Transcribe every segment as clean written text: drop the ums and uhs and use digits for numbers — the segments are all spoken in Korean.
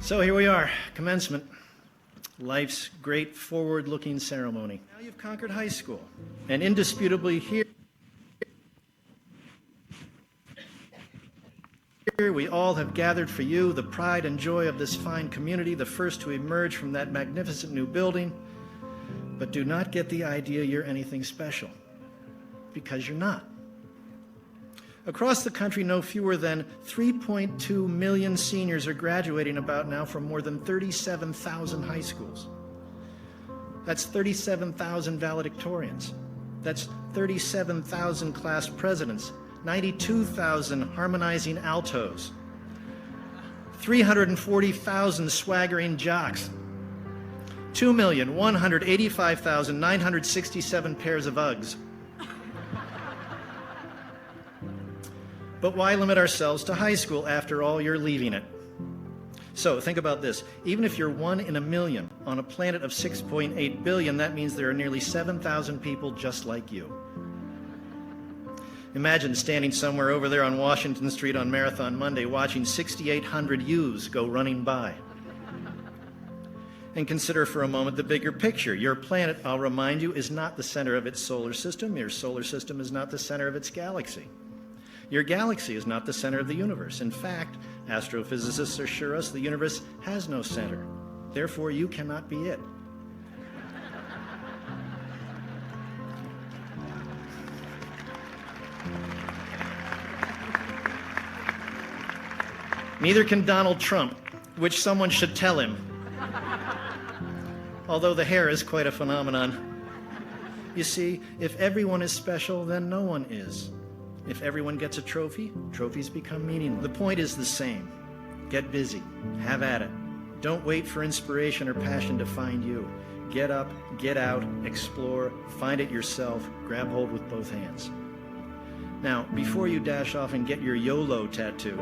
So here we are, commencement. Life's great forward-looking ceremony. Now you've conquered high school, and indisputably here we all have gathered for you, the pride and joy of this fine community, the first to emerge from that magnificent new building. But do not get the idea you're anything special, because you're not. Across the country, no fewer than 3.2 million seniors are graduating about now from more than 37,000 high schools. That's 37,000 valedictorians. That's 37,000 class presidents, 92,000 harmonizing altos, 340,000 swaggering jocks, 2,185,967 pairs of Uggs. But why limit ourselves to high school? After all, you're leaving it. So think about this. Even if you're 1 in a million on a planet of 6.8 billion, that means there are nearly 7,000 people just like you. Imagine standing somewhere over there on Washington Street on Marathon Monday watching 6,800 yous go running by. And consider for a moment the bigger picture. Your planet, I'll remind you, is not the center of its solar system. Your solar system is not the center of its galaxy. Your galaxy is not the center of the universe. In fact, astrophysicists assure us the universe has no center. Therefore, you cannot be it. Neither can Donald Trump, which someone should tell him. Although the hair is quite a phenomenon. You see, if everyone is special, then no one is. If everyone gets a trophy, trophies become meaningless. The point is the same. Get busy. Have at it. Don't wait for inspiration or passion to find you. Get up, get out, explore, find it yourself, grab hold with both hands. Now, before you dash off and get your YOLO tattoo,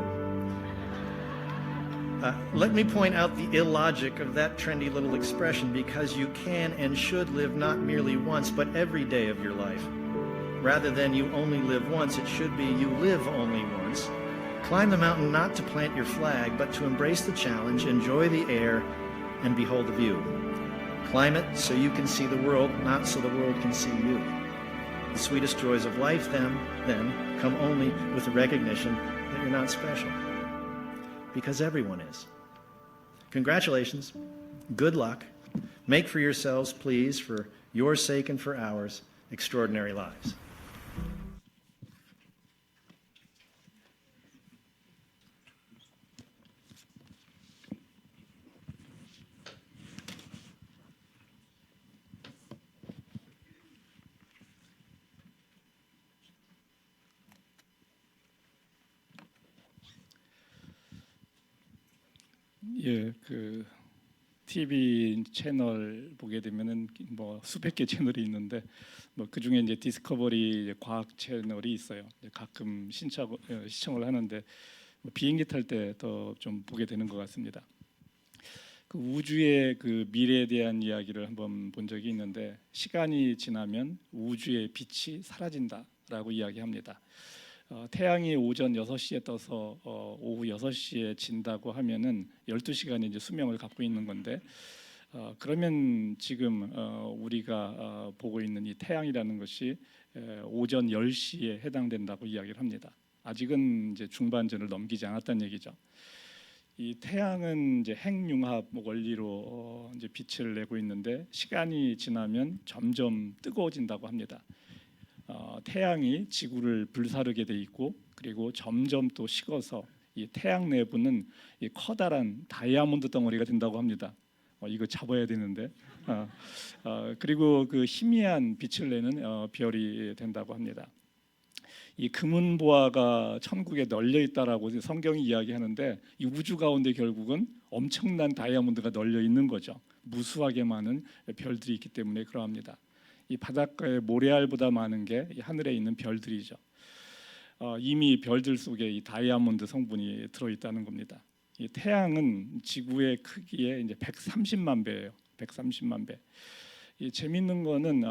let me point out the illogic of that trendy little expression, because you can and should live not merely once, but every day of your life. Rather than you only live once, it should be you live only once. Climb the mountain not to plant your flag, but to embrace the challenge, enjoy the air, and behold the view. Climb it so you can see the world, not so the world can see you. The sweetest joys of life then come only with the recognition that you're not special. Because everyone is. Congratulations. Good luck. Make for yourselves, please, for your sake and for ours, extraordinary lives. 예, TV 채널 보게 되면은 뭐 수백 개 채널이 있는데 그 중에 이제 디스커버리 과학 채널이 있어요. 가끔 시청을 하는데 비행기 탈 때 더 좀 보게 되는 것 같습니다. 그 우주의 그 미래에 대한 이야기를 한번 본 적이 있는데, 시간이 지나면 우주의 빛이 사라진다라고 이야기합니다. 태양이 오전 6시에 떠서 오후 6시에 진다고 하면은 12시간의 이제 수명을 갖고 있는 건데, 그러면 지금 우리가 보고 있는 이 태양이라는 것이 오전 10시에 해당된다고 이야기를 합니다. 아직은 이제 중반전을 넘기지 않았다는 얘기죠. 이 태양은 이제 핵융합 원리로 이제 빛을 내고 있는데, 시간이 지나면 점점 뜨거워진다고 합니다. 태양이 지구를 불사르게 돼 있고, 그리고 점점 또 식어서 이 태양 내부는 이 커다란 다이아몬드 덩어리가 된다고 합니다. 이거 잡아야 되는데. 그리고 그 희미한 빛을 내는 별이 된다고 합니다. 이 금은보화가 천국에 널려 있다라고 성경이 이야기하는데, 이 우주 가운데 결국은 엄청난 다이아몬드가 널려 있는 거죠. 무수하게 많은 별들이 있기 때문에 그러합니다. 이 바닷가의 모래알보다 많은 게 하늘에 있는 별들이죠. 이미 별들 속에 이 다이아몬드 성분이 들어 있다는 겁니다. 이 태양은 지구의 크기의 이제 130만 배예요. 130만 배. 이 재밌는 거는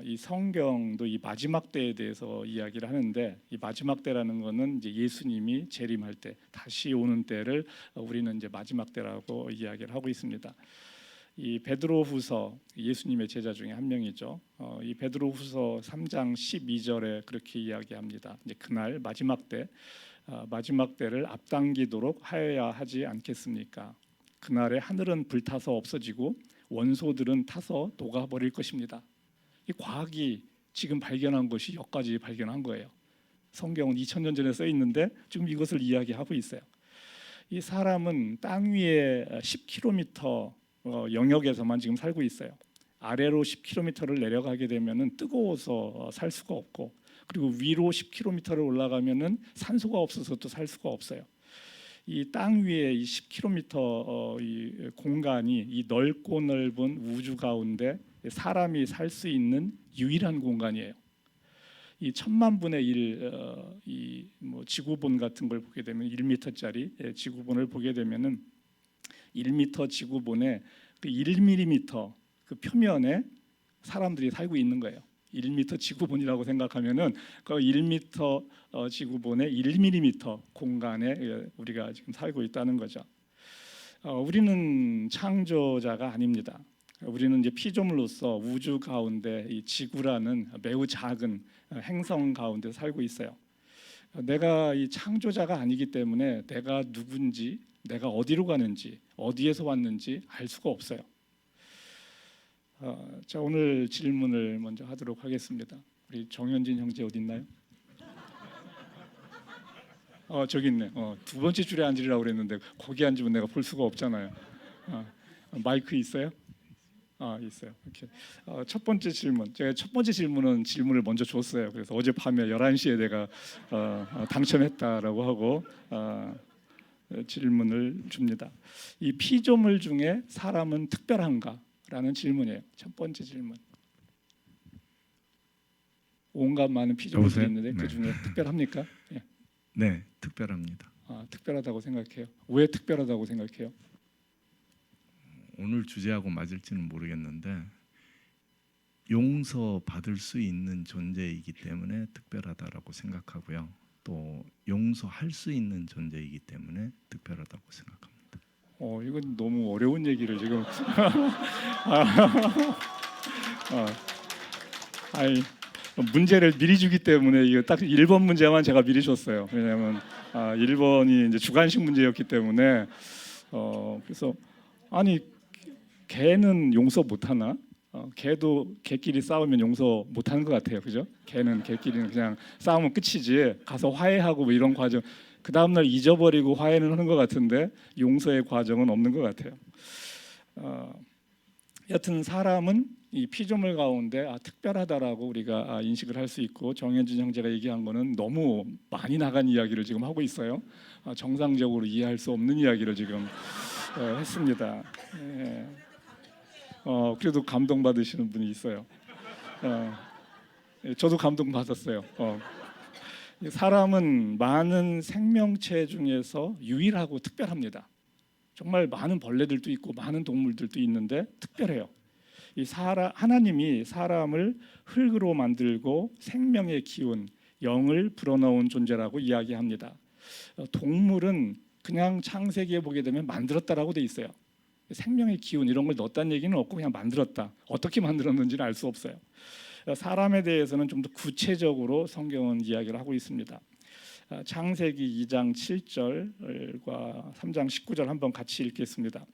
이 성경도 이 마지막 때에 대해서 이야기를 하는데, 이 마지막 때라는 거는 이제 예수님이 재림할 때 다시 오는 때를 우리는 이제 마지막 때라고 이야기를 하고 있습니다. 이 베드로후서, 예수님의 제자 중에 한 명이죠. 이 베드로후서 3장 12절에 그렇게 이야기합니다. 이제 그날 마지막 때, 마지막 때를 앞당기도록 하여야 하지 않겠습니까? 그날에 하늘은 불타서 없어지고 원소들은 타서 녹아버릴 것입니다. 이 과학이 지금 발견한 것이 여기까지 발견한 거예요. 성경은 2000년 전에 써 있는데 지금 이것을 이야기하고 있어요. 이 사람은 땅 위에 10km 영역에서만 지금 살고 있어요. 아래로 10km를 내려가게 되면은 뜨거워서 살 수가 없고, 그리고 위로 10km를 올라가면은 산소가 없어서 또 살 수가 없어요. 이 땅 위에 이 10km 이 공간이 이 넓고 넓은 우주 가운데 사람이 살 수 있는 유일한 공간이에요. 이 1000만 분의 1 이 뭐 지구본 같은 걸 보게 되면 1m짜리 지구본을 보게 되면은 1m 지구본에 그 1mm 그 표면에 사람들이 살고 있는 거예요. 1m 지구본이라고 생각하면은 그 1m 지구본의 1mm 공간에 우리가 지금 살고 있다는 거죠. 우리는 창조자가 아닙니다. 우리는 이제 피조물로서 우주 가운데 이 지구라는 매우 작은 행성 가운데 살고 있어요. 내가 이 창조자가 아니기 때문에 내가 누군지, 내가 어디로 가는지, 어디에서 왔는지 알 수가 없어요. 자, 오늘 질문을 먼저 하도록 하겠습니다. 우리 정현진 형제 어디 있나요? 저기 있네. 두 번째 줄에 앉으라고 그랬는데 거기 앉으면 내가 볼 수가 없잖아요. 마이크 있어요? 있어요. 이렇게 첫 번째 질문. 제가 첫 번째 질문을 먼저 줬어요. 그래서 어젯밤에 11시에 내가 당첨했다라고 하고 질문을 줍니다. 이 피조물 중에 사람은 특별한가? 라는 질문이에요. 첫 번째 질문. 온갖 많은 피조물들이 있는데 그 중에 특별합니까? 예. 네, 특별합니다. 특별하다고 생각해요. 왜 특별하다고 생각해요? 오늘 주제하고 맞을지는 모르겠는데 용서 받을 수 있는 존재이기 때문에 특별하다라고 생각하고요. 또 용서할 수 있는 존재이기 때문에 특별하다고 생각합니다. 이건 너무 어려운 얘기를 지금 문제를 미리 주기 때문에 이거 딱 1번 문제만 제가 미리 줬어요. 왜냐하면 1번이 이제 주관식 문제였기 때문에 그래서 아니 개는 용서 못 하나? 개도 개끼리 싸우면 용서 못 하는 것 같아요, 그죠? 개는 개끼리는 그냥 싸우면 끝이지 가서 화해하고 뭐 이런 과정 그 다음 날 잊어버리고 화해는 하는 것 같은데 용서의 과정은 없는 것 같아요. 여튼 사람은 이 피조물 가운데 특별하다라고 우리가 인식을 할 수 있고, 정현진 형제가 얘기한 거는 너무 많이 나간 이야기를 지금 하고 있어요. 정상적으로 이해할 수 없는 이야기를 지금 했습니다. 예. 그래도 감동 받으시는 분이 있어요. 저도 감동 받았어요. 사람은 많은 생명체 중에서 유일하고 특별합니다. 정말 많은 벌레들도 있고 많은 동물들도 있는데 특별해요. 하나님이 사람을 흙으로 만들고 생명의 기운, 영을 불어넣은 존재라고 이야기합니다. 동물은 그냥 창세기에 보게 되면 만들었다라고 돼 있어요. 생명의 기운 이런 걸 넣었다는 얘기는 없고 그냥 만들었다. 어떻게 만들었는지는 알 수 없어요. 사람에 대해서는 좀 더 구체적으로 성경은 이야기를 하고 있습니다. 창세기 2장 7절과 3장 19절 한번 같이 읽겠습니다.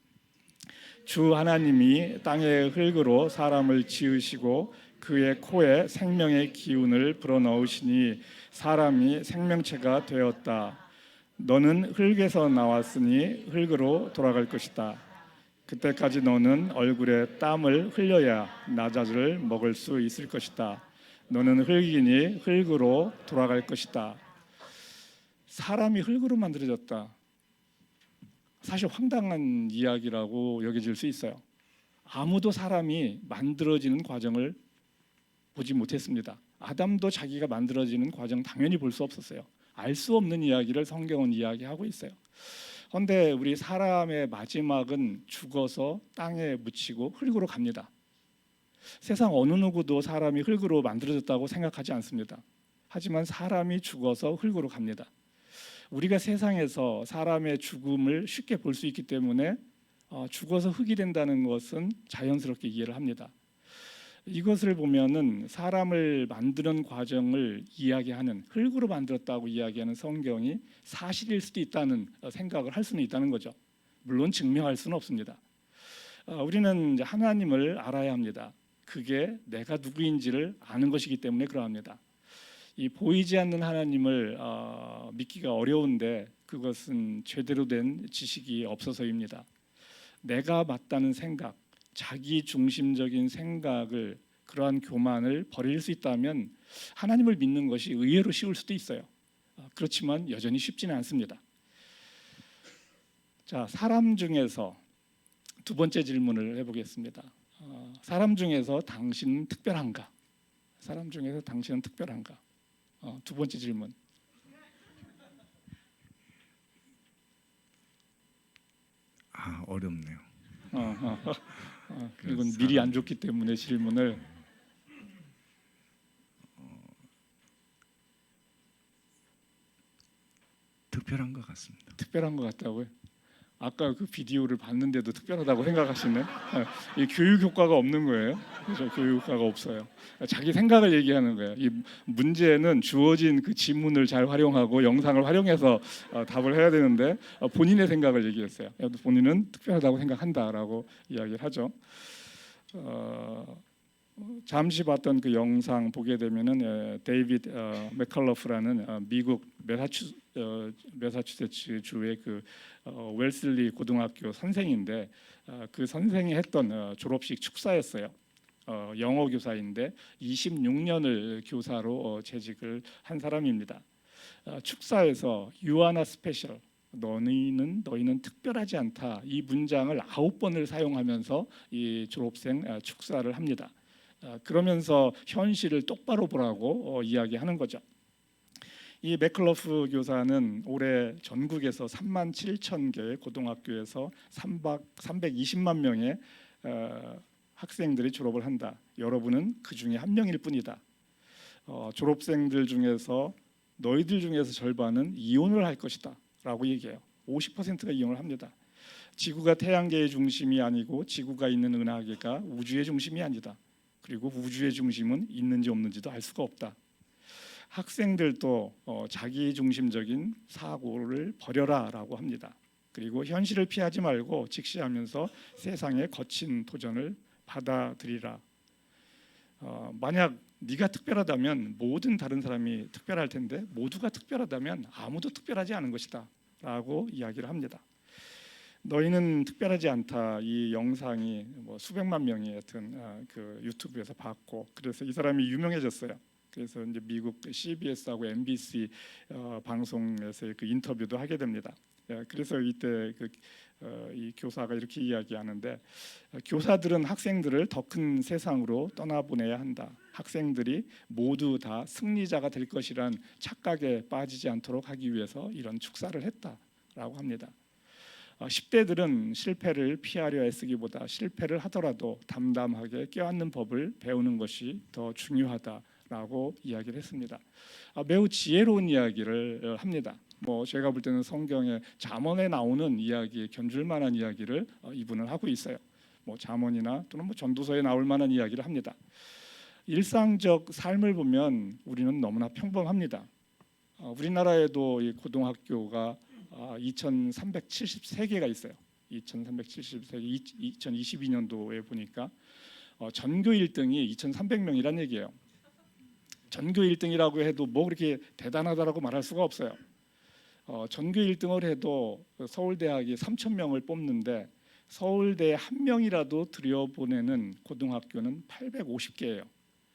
주 하나님이 땅의 흙으로 사람을 지으시고 그의 코에 생명의 기운을 불어넣으시니 사람이 생명체가 되었다. 너는 흙에서 나왔으니 흙으로 돌아갈 것이다. 그때까지 너는 얼굴에 땀을 흘려야 나자를 먹을 수 있을 것이다. 너는 흙이니 흙으로 돌아갈 것이다. 사람이 흙으로 만들어졌다. 사실 황당한 이야기라고 여겨질 수 있어요. 아무도 사람이 만들어지는 과정을 보지 못했습니다. 아담도 자기가 만들어지는 과정 당연히 볼 수 없었어요. 알 수 없는 이야기를 성경은 이야기하고 있어요. 그런데 우리 사람의 마지막은 죽어서 땅에 묻히고 흙으로 갑니다. 세상 어느 누구도 사람이 흙으로 만들어졌다고 생각하지 않습니다. 하지만 사람이 죽어서 흙으로 갑니다. 우리가 세상에서 사람의 죽음을 쉽게 볼 수 있기 때문에 죽어서 흙이 된다는 것은 자연스럽게 이해를 합니다. 이것을 보면은 사람을 만드는 과정을 이야기하는, 흙으로 만들었다고 이야기하는 성경이 사실일 수도 있다는 생각을 할 수는 있다는 거죠. 물론 증명할 수는 없습니다. 우리는 이제 하나님을 알아야 합니다. 그게 내가 누구인지를 아는 것이기 때문에 그러합니다. 이 보이지 않는 하나님을 믿기가 어려운데 그것은 제대로 된 지식이 없어서입니다. 내가 맞다는 생각, 자기 중심적인 생각을, 그러한 교만을 버릴 수 있다면 하나님을 믿는 것이 의외로 쉬울 수도 있어요. 그렇지만 여전히 쉽지는 않습니다. 자, 사람 중에서 두 번째 질문을 해보겠습니다. 사람 중에서 당신은 특별한가? 사람 중에서 당신은 특별한가? 두 번째 질문. 어렵네요. 이건 미리 안 줬기 때문에 질문을. 특별한 것 같습니다. 특별한 것 같다고요? 아까 그 비디오를 봤는데도 특별하다고 생각하시네. 이 교육 효과가 없는 거예요. 그렇죠? 교육 효과가 없어요. 자기 생각을 얘기하는 거예요. 이 문제는 주어진 그 지문을 잘 활용하고 영상을 활용해서 답을 해야 되는데 본인의 생각을 얘기했어요. 본인은 특별하다고 생각한다라고 이야기를 하죠. 잠시 봤던 그 영상 보게 되면은 데이비드 맥컬러프라는 미국 매사추세츠 주의 그 웰슬리 고등학교 선생인데 그 선생이 했던 졸업식 축사였어요. 영어 교사인데 26년을 교사로 재직을 한 사람입니다. 축사에서 You are not special, 너희는 특별하지 않다, 이 문장을 9번을 사용하면서 이 졸업생 축사를 합니다. 그러면서 현실을 똑바로 보라고 이야기하는 거죠. 이 맥클러프 교사는 올해 전국에서 3만 7천 개의 고등학교에서 320만 명의 학생들이 졸업을 한다. 여러분은 그 중에 한 명일 뿐이다. 졸업생들 중에서 너희들 중에서 절반은 이혼을 할 것이다 라고 얘기해요. 50%가 이혼을 합니다. 지구가 태양계의 중심이 아니고 지구가 있는 은하계가 우주의 중심이 아니다. 그리고 우주의 중심은 있는지 없는지도 알 수가 없다. 학생들도 자기 중심적인 사고를 버려라라고 합니다. 그리고 현실을 피하지 말고 직시하면서 세상의 거친 도전을 받아들이라. 만약 네가 특별하다면 모든 다른 사람이 특별할 텐데 모두가 특별하다면 아무도 특별하지 않은 것이다 라고 이야기를 합니다. 너희는 특별하지 않다. 이 영상이 수백만 명이 하여튼 그 유튜브에서 봤고, 그래서 이 사람이 유명해졌어요. 그래서 이제 미국 CBS하고 MBC 방송에서 그 인터뷰도 하게 됩니다. 그래서 이때 이 교사가 이렇게 이야기하는데, 교사들은 학생들을 더 큰 세상으로 떠나보내야 한다. 학생들이 모두 다 승리자가 될 것이란 착각에 빠지지 않도록 하기 위해서 이런 축사를 했다라고 합니다. 10대들은 실패를 피하려 애쓰기보다 실패를 하더라도 담담하게 껴안는 법을 배우는 것이 더 중요하다라고 이야기를 했습니다. 매우 지혜로운 이야기를 합니다. 제가 볼 때는 성경의 잠언에 나오는 이야기에 견줄 만한 이야기를 이분은 하고 있어요. 잠언이나 또는 전도서에 나올 만한 이야기를 합니다. 일상적 삶을 보면 우리는 너무나 평범합니다. 우리나라에도 이 고등학교가 2,373개가 있어요. 2,373개. 2022년도에 보니까 전교 1등이 2,300명이란 얘기예요. 전교 1등이라고 해도 그렇게 대단하다라고 말할 수가 없어요. 전교 1등을 해도 서울대학이 3,000명을 뽑는데 서울대 한 명이라도 들여보내는 고등학교는 850개예요.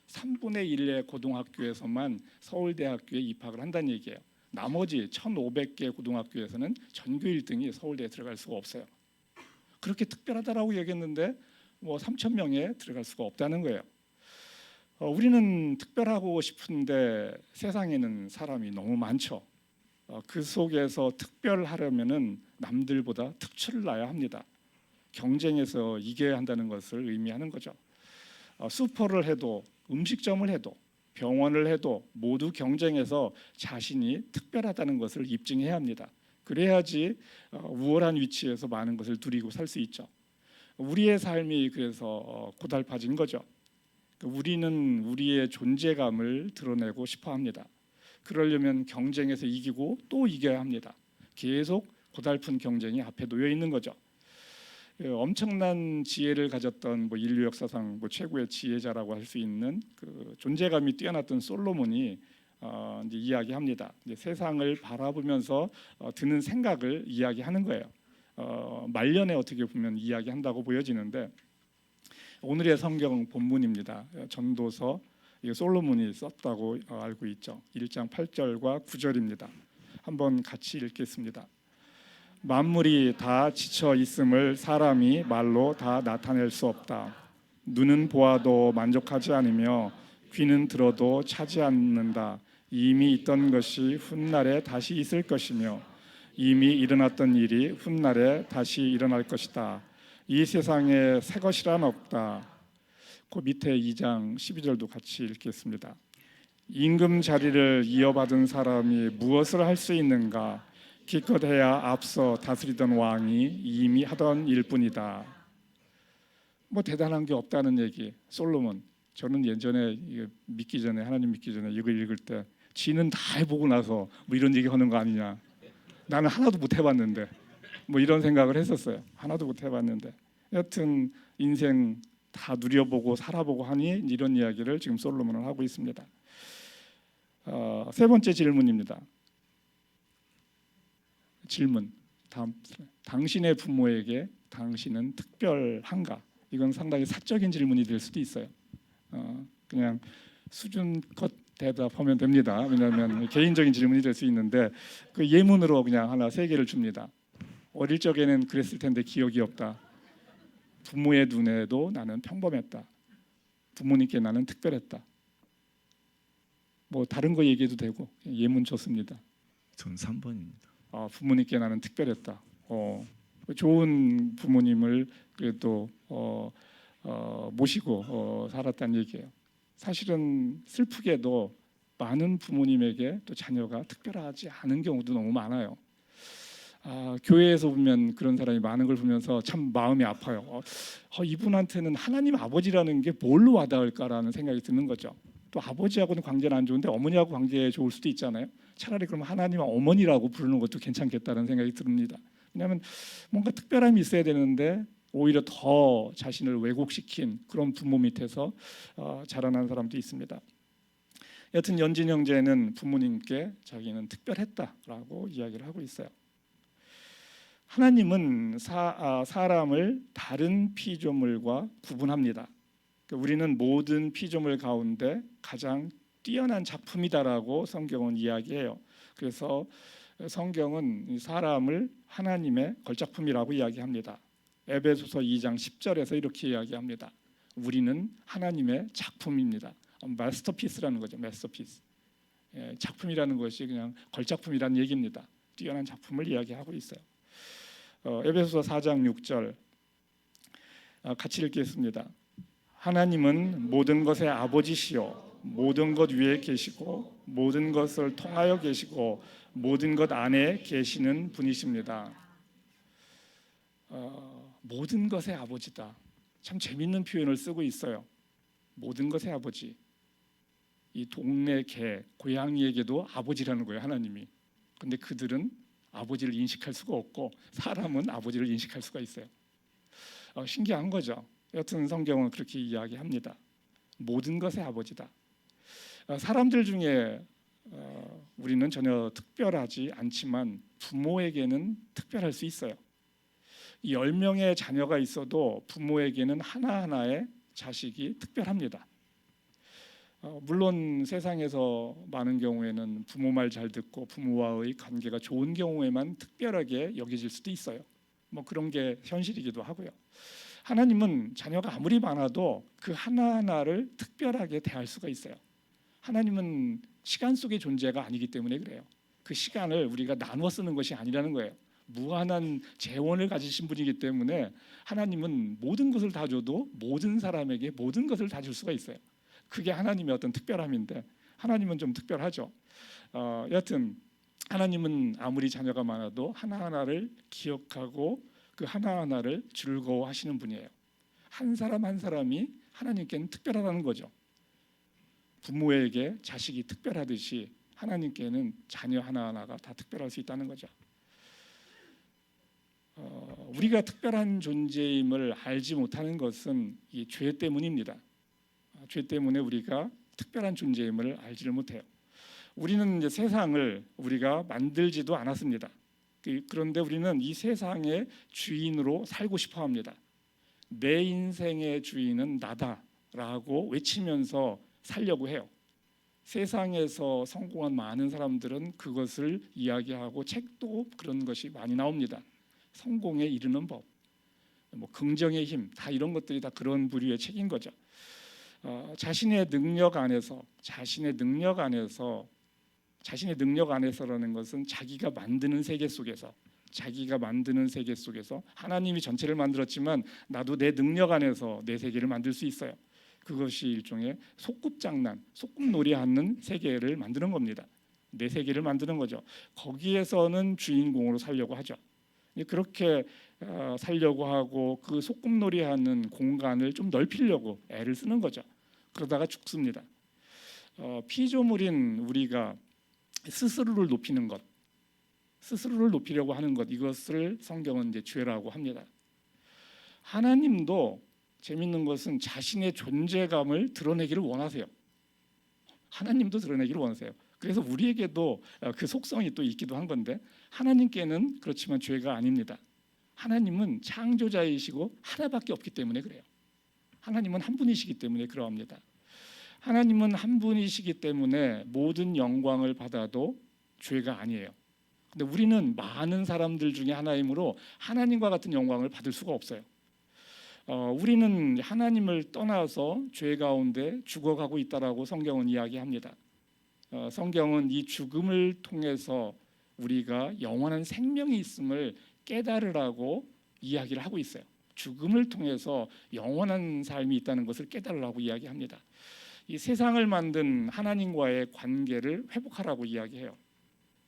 3분의 1의 고등학교에서만 서울대학교에 입학을 한다는 얘기예요. 나머지 1,500개 고등학교에서는 전교 1등이 서울대에 들어갈 수가 없어요. 그렇게 특별하다라고 얘기했는데 3,000명에 들어갈 수가 없다는 거예요. 우리는 특별하고 싶은데 세상에는 사람이 너무 많죠. 그 속에서 특별하려면은 남들보다 특출을 나야 합니다. 경쟁에서 이겨야 한다는 것을 의미하는 거죠. 슈퍼를 해도 음식점을 해도 병원을 해도 모두 경쟁해서 자신이 특별하다는 것을 입증해야 합니다. 그래야지 우월한 위치에서 많은 것을 누리고 살 수 있죠. 우리의 삶이 그래서 고달파진 거죠. 우리는 우리의 존재감을 드러내고 싶어 합니다. 그러려면 경쟁에서 이기고 또 이겨야 합니다. 계속 고달픈 경쟁이 앞에 놓여 있는 거죠. 엄청난 지혜를 가졌던 인류 역사상 최고의 지혜자라고 할 수 있는 그 존재감이 뛰어났던 솔로몬이 이제 이야기합니다. 이제 세상을 바라보면서 드는 생각을 이야기하는 거예요. 말년에 어떻게 보면 이야기한다고 보여지는데 오늘의 성경 본문입니다. 전도서 솔로몬이 썼다고 알고 있죠. 1장 8절과 9절입니다. 한번 같이 읽겠습니다. 만물이 다 지쳐 있음을 사람이 말로 다 나타낼 수 없다. 눈은 보아도 만족하지 않으며 귀는 들어도 차지 않는다. 이미 있던 것이 훗날에 다시 있을 것이며 이미 일어났던 일이 훗날에 다시 일어날 것이다. 이 세상에 새 것이란 없다. 그 밑에 2장 12절도 같이 읽겠습니다. 임금 자리를 이어받은 사람이 무엇을 할 수 있는가? 기껏해야 앞서 다스리던 왕이 이미 하던 일뿐이다. 대단한 게 없다는 얘기. 솔로몬. 저는 예전에 믿기 전에 하나님 믿기 전에 이걸 읽을 때 지는 다 해보고 나서 이런 얘기 하는 거 아니냐. 나는 하나도 못 해봤는데 이런 생각을 했었어요. 하나도 못 해봤는데 여튼 인생 다 누려보고 살아보고 하니 이런 이야기를 지금 솔로몬은 하고 있습니다. 세 번째 질문입니다. 질문. 당신의 부모에게 당신은 특별한가? 이건 상당히 사적인 질문이 될 수도 있어요. 그냥 수준껏 대답하면 됩니다. 왜냐하면 개인적인 질문이 될 수 있는데 그 예문으로 그냥 하나 3개를 줍니다. 어릴 적에는 그랬을 텐데 기억이 없다. 부모의 눈에도 나는 평범했다. 부모님께 나는 특별했다. 다른 거 얘기해도 되고 예문 좋습니다. 전 3번입니다. 부모님께 나는 특별했다. 좋은 부모님을 그래도 모시고 살았다는 얘기예요. 사실은 슬프게도 많은 부모님에게 또 자녀가 특별하지 않은 경우도 너무 많아요. 교회에서 보면 그런 사람이 많은 걸 보면서 참 마음이 아파요. 이분한테는 하나님 아버지라는 게 뭘로 와닿을까라는 생각이 드는 거죠. 또 아버지하고는 관계는 안 좋은데 어머니하고 관계 좋을 수도 있잖아요. 차라리 그럼 하나님 어머니라고 부르는 것도 괜찮겠다는 생각이 듭니다. 왜냐하면 뭔가 특별함이 있어야 되는데 오히려 더 자신을 왜곡시킨 그런 부모 밑에서 자라난 사람도 있습니다. 여튼 연진 형제는 부모님께 자기는 특별했다라고 이야기를 하고 있어요. 하나님은 사람을 다른 피조물과 구분합니다. 우리는 모든 피조물 가운데 가장 뛰어난 작품이다라고 성경은 이야기해요. 그래서 성경은 사람을 하나님의 걸작품이라고 이야기합니다. 에베소서 2장 10절에서 이렇게 이야기합니다. 우리는 하나님의 작품입니다. 마스터피스라는 거죠. 마스터피스. 작품이라는 것이 그냥 걸작품이라는 얘기입니다. 뛰어난 작품을 이야기하고 있어요. 에베소서 4장 6절 같이 읽겠습니다. 하나님은 모든 것의 아버지시요 모든 것 위에 계시고 모든 것을 통하여 계시고 모든 것 안에 계시는 분이십니다. 모든 것의 아버지다. 참 재밌는 표현을 쓰고 있어요. 모든 것의 아버지. 이 동네 개, 고양이에게도 아버지라는 거예요, 하나님이. 근데 그들은 아버지를 인식할 수가 없고 사람은 아버지를 인식할 수가 있어요. 신기한 거죠. 여튼 성경은 그렇게 이야기합니다. 모든 것의 아버지다. 사람들 중에 우리는 전혀 특별하지 않지만 부모에게는 특별할 수 있어요. 10명의 자녀가 있어도 부모에게는 하나하나의 자식이 특별합니다. 물론 세상에서 많은 경우에는 부모 말 잘 듣고 부모와의 관계가 좋은 경우에만 특별하게 여겨질 수도 있어요. 그런 게 현실이기도 하고요. 하나님은 자녀가 아무리 많아도 그 하나하나를 특별하게 대할 수가 있어요. 하나님은 시간 속의 존재가 아니기 때문에 그래요. 그 시간을 우리가 나누어 쓰는 것이 아니라는 거예요. 무한한 재원을 가지신 분이기 때문에 하나님은 모든 것을 다 줘도 모든 사람에게 모든 것을 다 줄 수가 있어요. 그게 하나님의 어떤 특별함인데 하나님은 좀 특별하죠. 여하튼 하나님은 아무리 자녀가 많아도 하나하나를 기억하고 그 하나하나를 즐거워하시는 분이에요. 한 사람 한 사람이 하나님께는 특별하다는 거죠. 부모에게 자식이 특별하듯이 하나님께는 자녀 하나하나가 다 특별할 수 있다는 거죠. 우리가 특별한 존재임을 알지 못하는 것은 이 죄 때문입니다. 죄 때문에 우리가 특별한 존재임을 알지를 못해요. 우리는 이제 세상을 우리가 만들지도 않았습니다. 그런데 우리는 이 세상의 주인으로 살고 싶어 합니다. 내 인생의 주인은 나다라고 외치면서 살려고 해요. 세상에서 성공한 많은 사람들은 그것을 이야기하고 책도 그런 것이 많이 나옵니다. 성공에 이르는 법, 긍정의 힘, 다 이런 것들이 다 그런 부류의 책인 거죠. 자신의 능력 안에서라는 것은 자기가 만드는 세계 속에서 하나님이 전체를 만들었지만 나도 내 능력 안에서 내 세계를 만들 수 있어요. 그것이 일종의 소꿉놀이하는 세계를 만드는 겁니다. 내 세계를 만드는 거죠. 거기에서는 주인공으로 살려고 하죠. 그렇게 살려고 하고 그 소꿉놀이하는 공간을 좀 넓히려고 애를 쓰는 거죠. 그러다가 죽습니다. 피조물인 우리가 스스로를 높이려고 하는 것, 이것을 성경은 이제 죄라고 합니다. 하나님도 재밌는 것은 자신의 존재감을 드러내기를 원하세요. 하나님도 드러내기를 원하세요. 그래서 우리에게도 그 속성이 또 있기도 한 건데 하나님께는 그렇지만 죄가 아닙니다. 하나님은 창조자이시고 하나밖에 없기 때문에 그래요. 하나님은 한 분이시기 때문에 그러합니다. 하나님은 한 분이시기 때문에 모든 영광을 받아도 죄가 아니에요. 근데 우리는 많은 사람들 중에 하나이므로 하나님과 같은 영광을 받을 수가 없어요. 우리는 하나님을 떠나서 죄 가운데 죽어가고 있다라고 성경은 이야기합니다. 성경은 이 죽음을 통해서 우리가 영원한 생명이 있음을 깨달으라고 이야기를 하고 있어요. 죽음을 통해서 영원한 삶이 있다는 것을 깨달으라고 이야기합니다. 이 세상을 만든 하나님과의 관계를 회복하라고 이야기해요.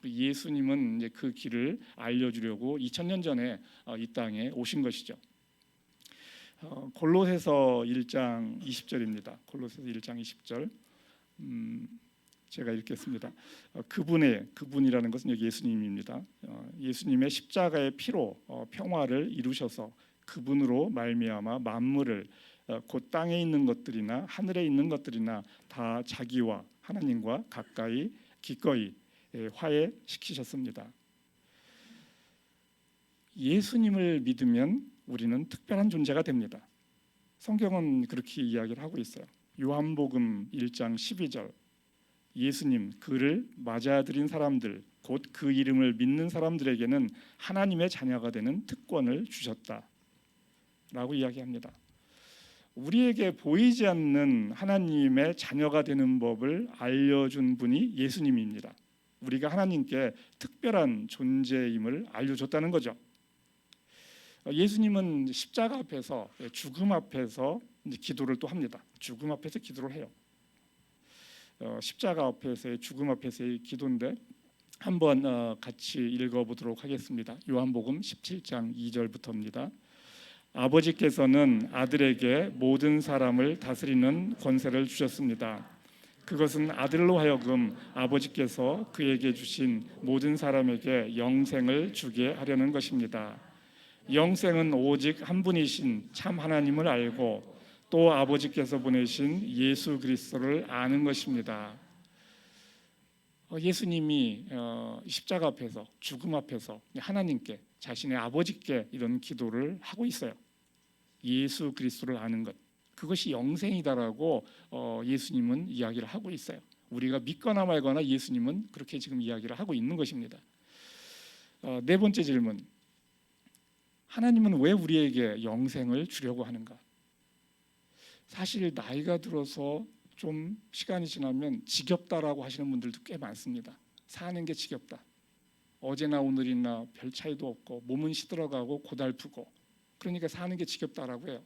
예수님은 이제 그 길을 알려주려고 2000년 전에 이 땅에 오신 것이죠. 골로새서 1장 20절입니다. 골로새서 1장 20절 제가 읽겠습니다. 그분이라는 것은 여기 예수님입니다. 예수님의 십자가의 피로 평화를 이루셔서 그분으로 말미암아 만물을 곧 땅에 있는 것들이나 하늘에 있는 것들이나 다 자기와 하나님과 가까이 기꺼이 화해시키셨습니다. 예수님을 믿으면 우리는 특별한 존재가 됩니다. 성경은 그렇게 이야기를 하고 있어요. 요한복음 1장 12절 예수님 그를 맞아들인 사람들 곧 그 이름을 믿는 사람들에게는 하나님의 자녀가 되는 특권을 주셨다라고 이야기합니다. 우리에게 보이지 않는 하나님의 자녀가 되는 법을 알려준 분이 예수님입니다. 우리가 하나님께 특별한 존재임을 알려줬다는 거죠. 예수님은 십자가 앞에서 죽음 앞에서 기도를 또 합니다. 죽음 앞에서 기도를 해요. 십자가 앞에서의 죽음 앞에서의 기도인데 한번 같이 읽어보도록 하겠습니다. 요한복음 17장 2절부터입니다. 아버지께서는 아들에게 모든 사람을 다스리는 권세를 주셨습니다. 그것은 아들로 하여금 아버지께서 그에게 주신 모든 사람에게 영생을 주게 하려는 것입니다. 영생은 오직 한 분이신 참 하나님을 알고 또 아버지께서 보내신 예수 그리스도를 아는 것입니다. 예수님이 십자가 앞에서 죽음 앞에서 하나님께 자신의 아버지께 이런 기도를 하고 있어요. 예수 그리스도를 아는 것, 그것이 영생이다라고 예수님은 이야기를 하고 있어요. 우리가 믿거나 말거나 예수님은 그렇게 지금 이야기를 하고 있는 것입니다. 네 번째 질문, 하나님은 왜 우리에게 영생을 주려고 하는가? 사실 나이가 들어서 좀 시간이 지나면 지겹다라고 하시는 분들도 꽤 많습니다. 사는 게 지겹다. 어제나 오늘이나 별 차이도 없고 몸은 시들어가고 고달프고 그러니까 사는 게 지겹다라고 해요.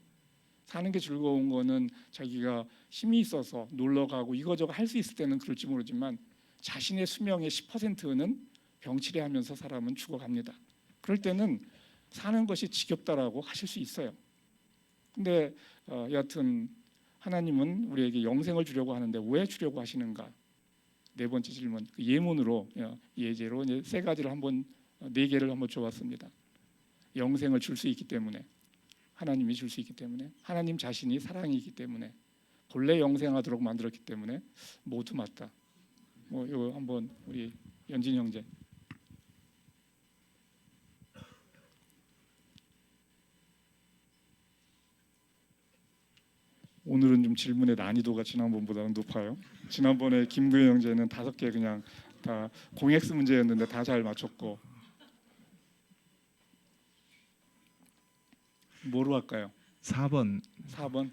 사는 게 즐거운 거는 자기가 힘이 있어서 놀러 가고 이거저거 할 수 있을 때는 그럴지 모르지만 자신의 수명의 10%는 병치레하면서 사람은 죽어갑니다. 그럴 때는 사는 것이 지겹다라고 하실 수 있어요. 근데 여하튼 하나님은 우리에게 영생을 주려고 하는데 왜 주려고 하시는가? 네 번째 질문, 그 예문으로 예제로 이제 세 가지를 한번 네 개를 한번 줘봤습니다. 영생을 줄 수 있기 때문에, 하나님이 줄 수 있기 때문에, 하나님 자신이 사랑이기 때문에, 본래 영생하도록 만들었기 때문에 모두 맞다. 뭐 이거 한번 우리 연진 형제. 오늘은 좀 질문의 난이도가 지난번보다는 높아요. 지난번에 김구현 형제는 5개 그냥 다 공엑스 문제였는데 다 잘 맞췄고. 뭐로 할까요? 4번 4번.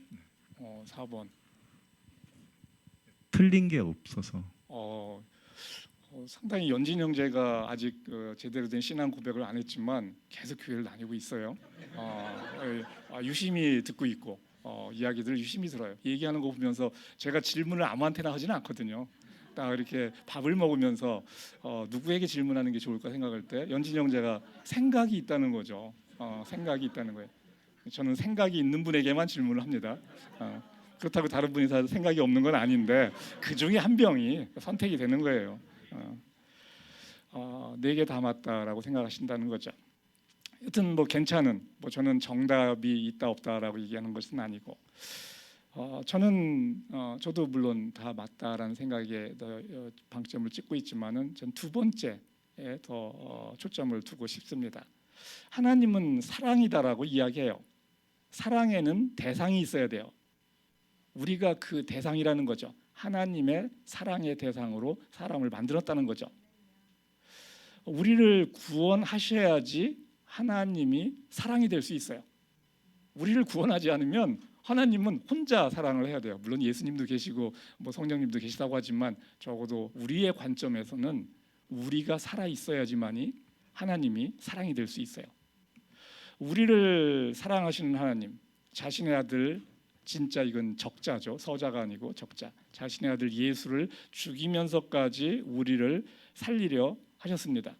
4번. 틀린 게 없어서. 상당히 연진 형제가 아직 제대로 된 신앙 고백을 안 했지만 계속 교회를 다니고 있어요. 유심히 듣고 있고 이야기들을 유심히 들어요. 얘기하는 거 보면서 제가 질문을 아무한테나 하지는 않거든요. 딱 이렇게 밥을 먹으면서 누구에게 질문하는 게 좋을까 생각할 때 연진 형제가 생각이 있다는 거죠. 생각이 있다는 거예요. 저는 생각이 있는 분에게만 질문을 합니다. 그렇다고 다른 분이 다 생각이 없는 건 아닌데 그 중에 한 병이 선택이 되는 거예요. 4개 다 맞다라고 생각하신다는 거죠. 여튼 뭐 괜찮은, 뭐 저는 정답이 있다 없다라고 얘기하는 것은 아니고 저도 물론 다 맞다라는 생각에 더 방점을 찍고 있지만은 전 두 번째에 더 초점을 두고 싶습니다. 하나님은 사랑이다라고 이야기해요. 사랑에는 대상이 있어야 돼요. 우리가 그 대상이라는 거죠. 하나님의 사랑의 대상으로 사람을 만들었다는 거죠. 우리를 구원하셔야지 하나님이 사랑이 될 수 있어요. 우리를 구원하지 않으면 하나님은 혼자 사랑을 해야 돼요. 물론 예수님도 계시고 뭐 성령님도 계시다고 하지만 적어도 우리의 관점에서는 우리가 살아 있어야지만이 하나님이 사랑이 될 수 있어요. 우리를 사랑하시는 하나님, 자신의 아들, 진짜 이건 적자죠. 서자가 아니고 적자. 자신의 아들 예수를 죽이면서까지 우리를 살리려 하셨습니다.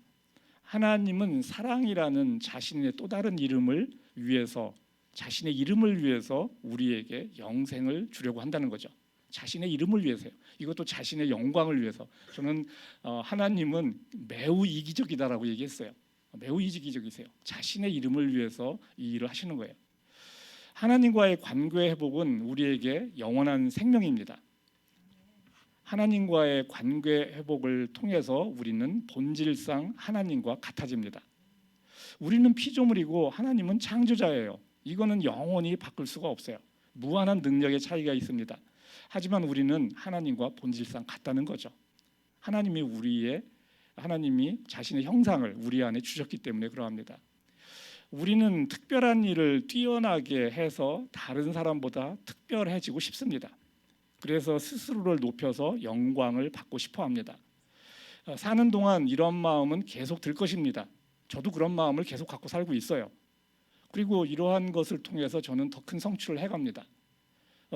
하나님은 사랑이라는 자신의 또 다른 이름을 위해서, 자신의 이름을 위해서 우리에게 영생을 주려고 한다는 거죠. 자신의 이름을 위해서요. 이것도 자신의 영광을 위해서. 저는 하나님은 매우 이기적이다라고 얘기했어요. 매우 이기적이세요. 자신의 이름을 위해서 이 일을 하시는 거예요. 하나님과의 관계 회복은 우리에게 영원한 생명입니다. 하나님과의 관계 회복을 통해서 우리는 본질상 하나님과 같아집니다. 우리는 피조물이고 하나님은 창조자예요. 이거는 영원히 바꿀 수가 없어요. 무한한 능력의 차이가 있습니다. 하지만 우리는 하나님과 본질상 같다는 거죠. 하나님이 자신의 형상을 우리 안에 주셨기 때문에 그러합니다. 우리는 특별한 일을 뛰어나게 해서 다른 사람보다 특별해지고 싶습니다. 그래서 스스로를 높여서 영광을 받고 싶어 합니다. 사는 동안 이런 마음은 계속 들 것입니다. 저도 그런 마음을 계속 갖고 살고 있어요. 그리고 이러한 것을 통해서 저는 더 큰 성취를 해갑니다.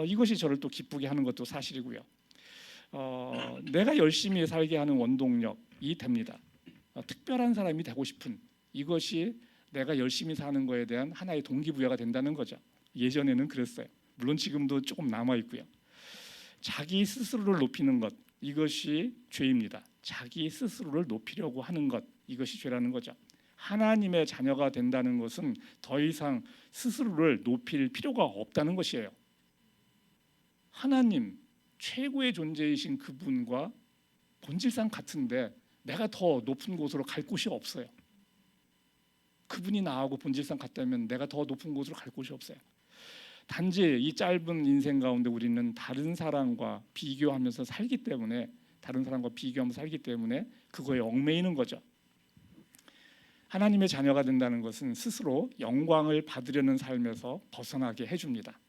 이것이 저를 또 기쁘게 하는 것도 사실이고요. 내가 열심히 살게 하는 원동력이 됩니다. 특별한 사람이 되고 싶은 이것이 내가 열심히 사는 거에 대한 하나의 동기부여가 된다는 거죠. 예전에는 그랬어요. 물론 지금도 조금 남아 있고요. 자기 스스로를 높이는 것, 이것이 죄입니다. 자기 스스로를 높이려고 하는 것, 이것이 죄라는 거죠. 하나님의 자녀가 된다는 것은 더 이상 스스로를 높일 필요가 없다는 것이에요. 하나님, 최고의 존재이신 그분과 본질상 같은데 내가 더 높은 곳으로 갈 곳이 없어요. 그분이 나하고 본질상 같다면 내가 더 높은 곳으로 갈 곳이 없어요. 단지 이 짧은 인생 가운데 우리는 다른 사람과 비교하면서 살기 때문에 그거에 얽매이는 거죠. 하나님의 자녀가 된다는 것은 스스로 영광을 받으려는 삶에서 벗어나게 해줍니다.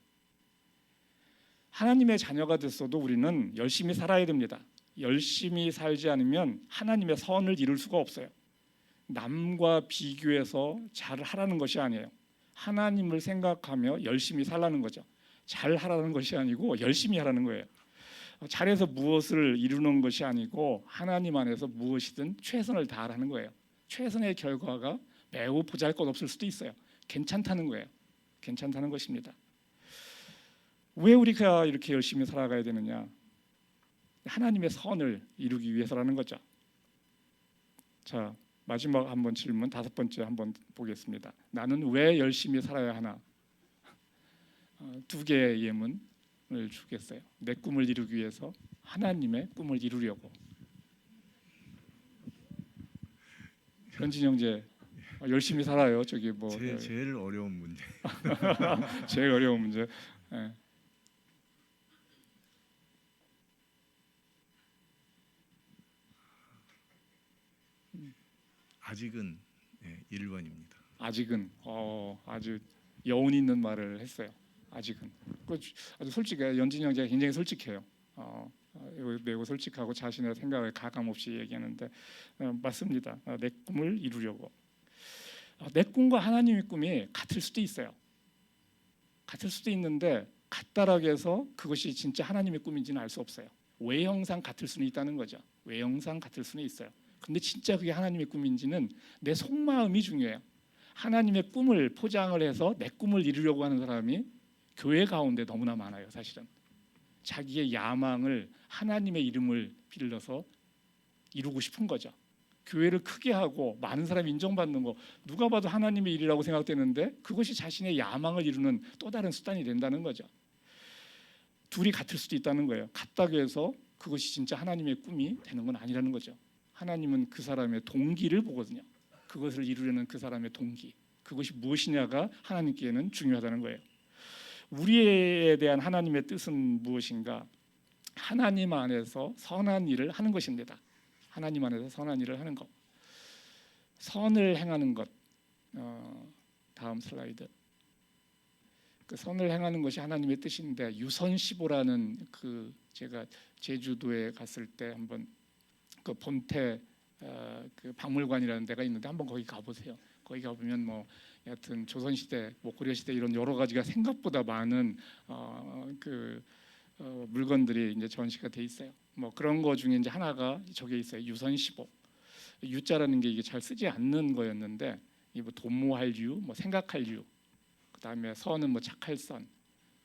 하나님의 자녀가 됐어도 우리는 열심히 살아야 됩니다. 열심히 살지 않으면 하나님의 선을 이룰 수가 없어요. 남과 비교해서 잘 하라는 것이 아니에요. 하나님을 생각하며 열심히 살라는 거죠. 잘 하라는 것이 아니고 열심히 하라는 거예요. 잘해서 무엇을 이루는 것이 아니고 하나님 안에서 무엇이든 최선을 다하라는 거예요. 최선의 결과가 매우 보잘것없을 수도 있어요. 괜찮다는 거예요. 괜찮다는 것입니다. 왜 우리가 이렇게 열심히 살아가야 되느냐? 하나님의 선을 이루기 위해서라는 거죠. 자, 마지막 한번 질문, 5번째 한번 보겠습니다. 나는 왜 열심히 살아야 하나? 2개의 예문을 주겠어요. 내 꿈을 이루기 위해서, 하나님의 꿈을 이루려고. 현진 형제 열심히 살아요. 저기 뭐 제일 어려운 문제. 제일 어려운 문제. 예. 아직은 1번입니다. 아직은 아주 여운 있는 말을 했어요. 아직은 아주 솔직해요. 연진이 형제가 굉장히 솔직해요. 매우 솔직하고 자신의 생각을 가감 없이 얘기하는데 맞습니다. 내 꿈을 이루려고. 내 꿈과 하나님의 꿈이 같을 수도 있어요. 같을 수도 있는데 같다라고 해서 그것이 진짜 하나님의 꿈인지는 알 수 없어요. 외형상 같을 수는 있다는 거죠. 외형상 같을 수는 있어요. 근데 진짜 그게 하나님의 꿈인지는 내 속마음이 중요해요. 하나님의 꿈을 포장을 해서 내 꿈을 이루려고 하는 사람이 교회 가운데 너무나 많아요. 사실은 자기의 야망을 하나님의 이름을 빌려서 이루고 싶은 거죠. 교회를 크게 하고 많은 사람이 인정받는 거 누가 봐도 하나님의 일이라고 생각되는데 그것이 자신의 야망을 이루는 또 다른 수단이 된다는 거죠. 둘이 같을 수도 있다는 거예요. 같다고 해서 그것이 진짜 하나님의 꿈이 되는 건 아니라는 거죠. 하나님은 그 사람의 동기를 보거든요. 그것을 이루려는 그 사람의 동기, 그것이 무엇이냐가 하나님께는 중요하다는 거예요. 우리에 대한 하나님의 뜻은 무엇인가? 하나님 안에서 선한 일을 하는 것입니다. 하나님 안에서 선한 일을 하는 것, 선을 행하는 것. 다음 슬라이드. 그 선을 행하는 것이 하나님의 뜻인데 유선시보라는 그 제가 제주도에 갔을 때 한번 그 본태 그 박물관이라는 데가 있는데 한번 거기 가보세요. 거기 가보면 뭐 여하튼 조선시대, 뭐 고려시대 이런 여러 가지가 생각보다 많은 물건들이 이제 전시가 돼 있어요. 뭐 그런 거 중에 이제 하나가 저게 있어요. 유선시보. 유자라는 게 이게 잘 쓰지 않는 거였는데 이 뭐 도모할 유, 뭐 생각할 유. 그다음에 선은 뭐 착할 선.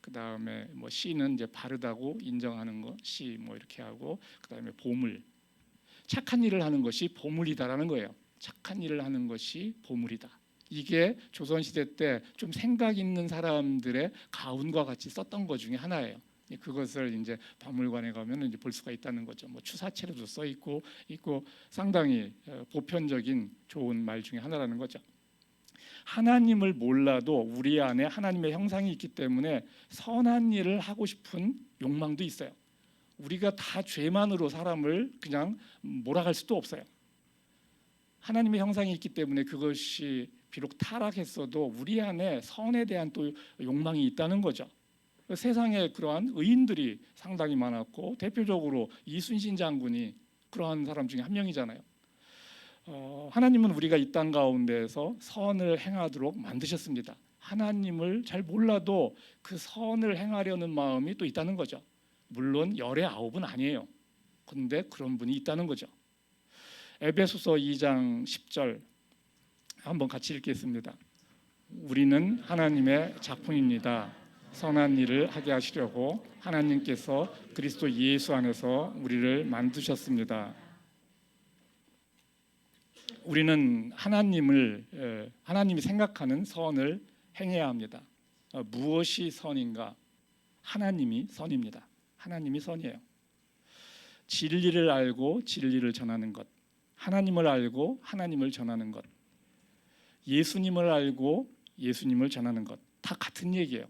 그다음에 뭐 시는 이제 바르다고 인정하는 거, 시 뭐 이렇게 하고 그다음에 보물. 착한 일을 하는 것이 보물이다라는 거예요. 착한 일을 하는 것이 보물이다. 이게 조선시대 때 좀 생각 있는 사람들의 가운과 같이 썼던 것 중에 하나예요. 그것을 이제 박물관에 가면 이제 볼 수가 있다는 거죠. 뭐 추사체로도 써 있고 상당히 보편적인 좋은 말 중에 하나라는 거죠. 하나님을 몰라도 우리 안에 하나님의 형상이 있기 때문에 선한 일을 하고 싶은 욕망도 있어요. 우리가 다 죄만으로 사람을 그냥 몰아갈 수도 없어요. 하나님의 형상이 있기 때문에 그것이 비록 타락했어도 우리 안에 선에 대한 또 욕망이 있다는 거죠. 세상에 그러한 의인들이 상당히 많았고 대표적으로 이순신 장군이 그러한 사람 중에 한 명이잖아요. 하나님은 우리가 이 땅 가운데에서 선을 행하도록 만드셨습니다. 하나님을 잘 몰라도 그 선을 행하려는 마음이 또 있다는 거죠. 물론 열의 9은 아니에요. 그런데 그런 분이 있다는 거죠. 에베소서 2장 10절 한번 같이 읽겠습니다. 우리는 하나님의 작품입니다. 선한 일을 하게 하시려고 하나님께서 그리스도 예수 안에서 우리를 만드셨습니다. 우리는 하나님이 생각하는 선을 행해야 합니다. 무엇이 선인가? 하나님이 선입니다. 하나님이 선이에요. 진리를 알고 진리를 전하는 것, 하나님을 알고 하나님을 전하는 것, 예수님을 알고 예수님을 전하는 것, 다 같은 얘기예요.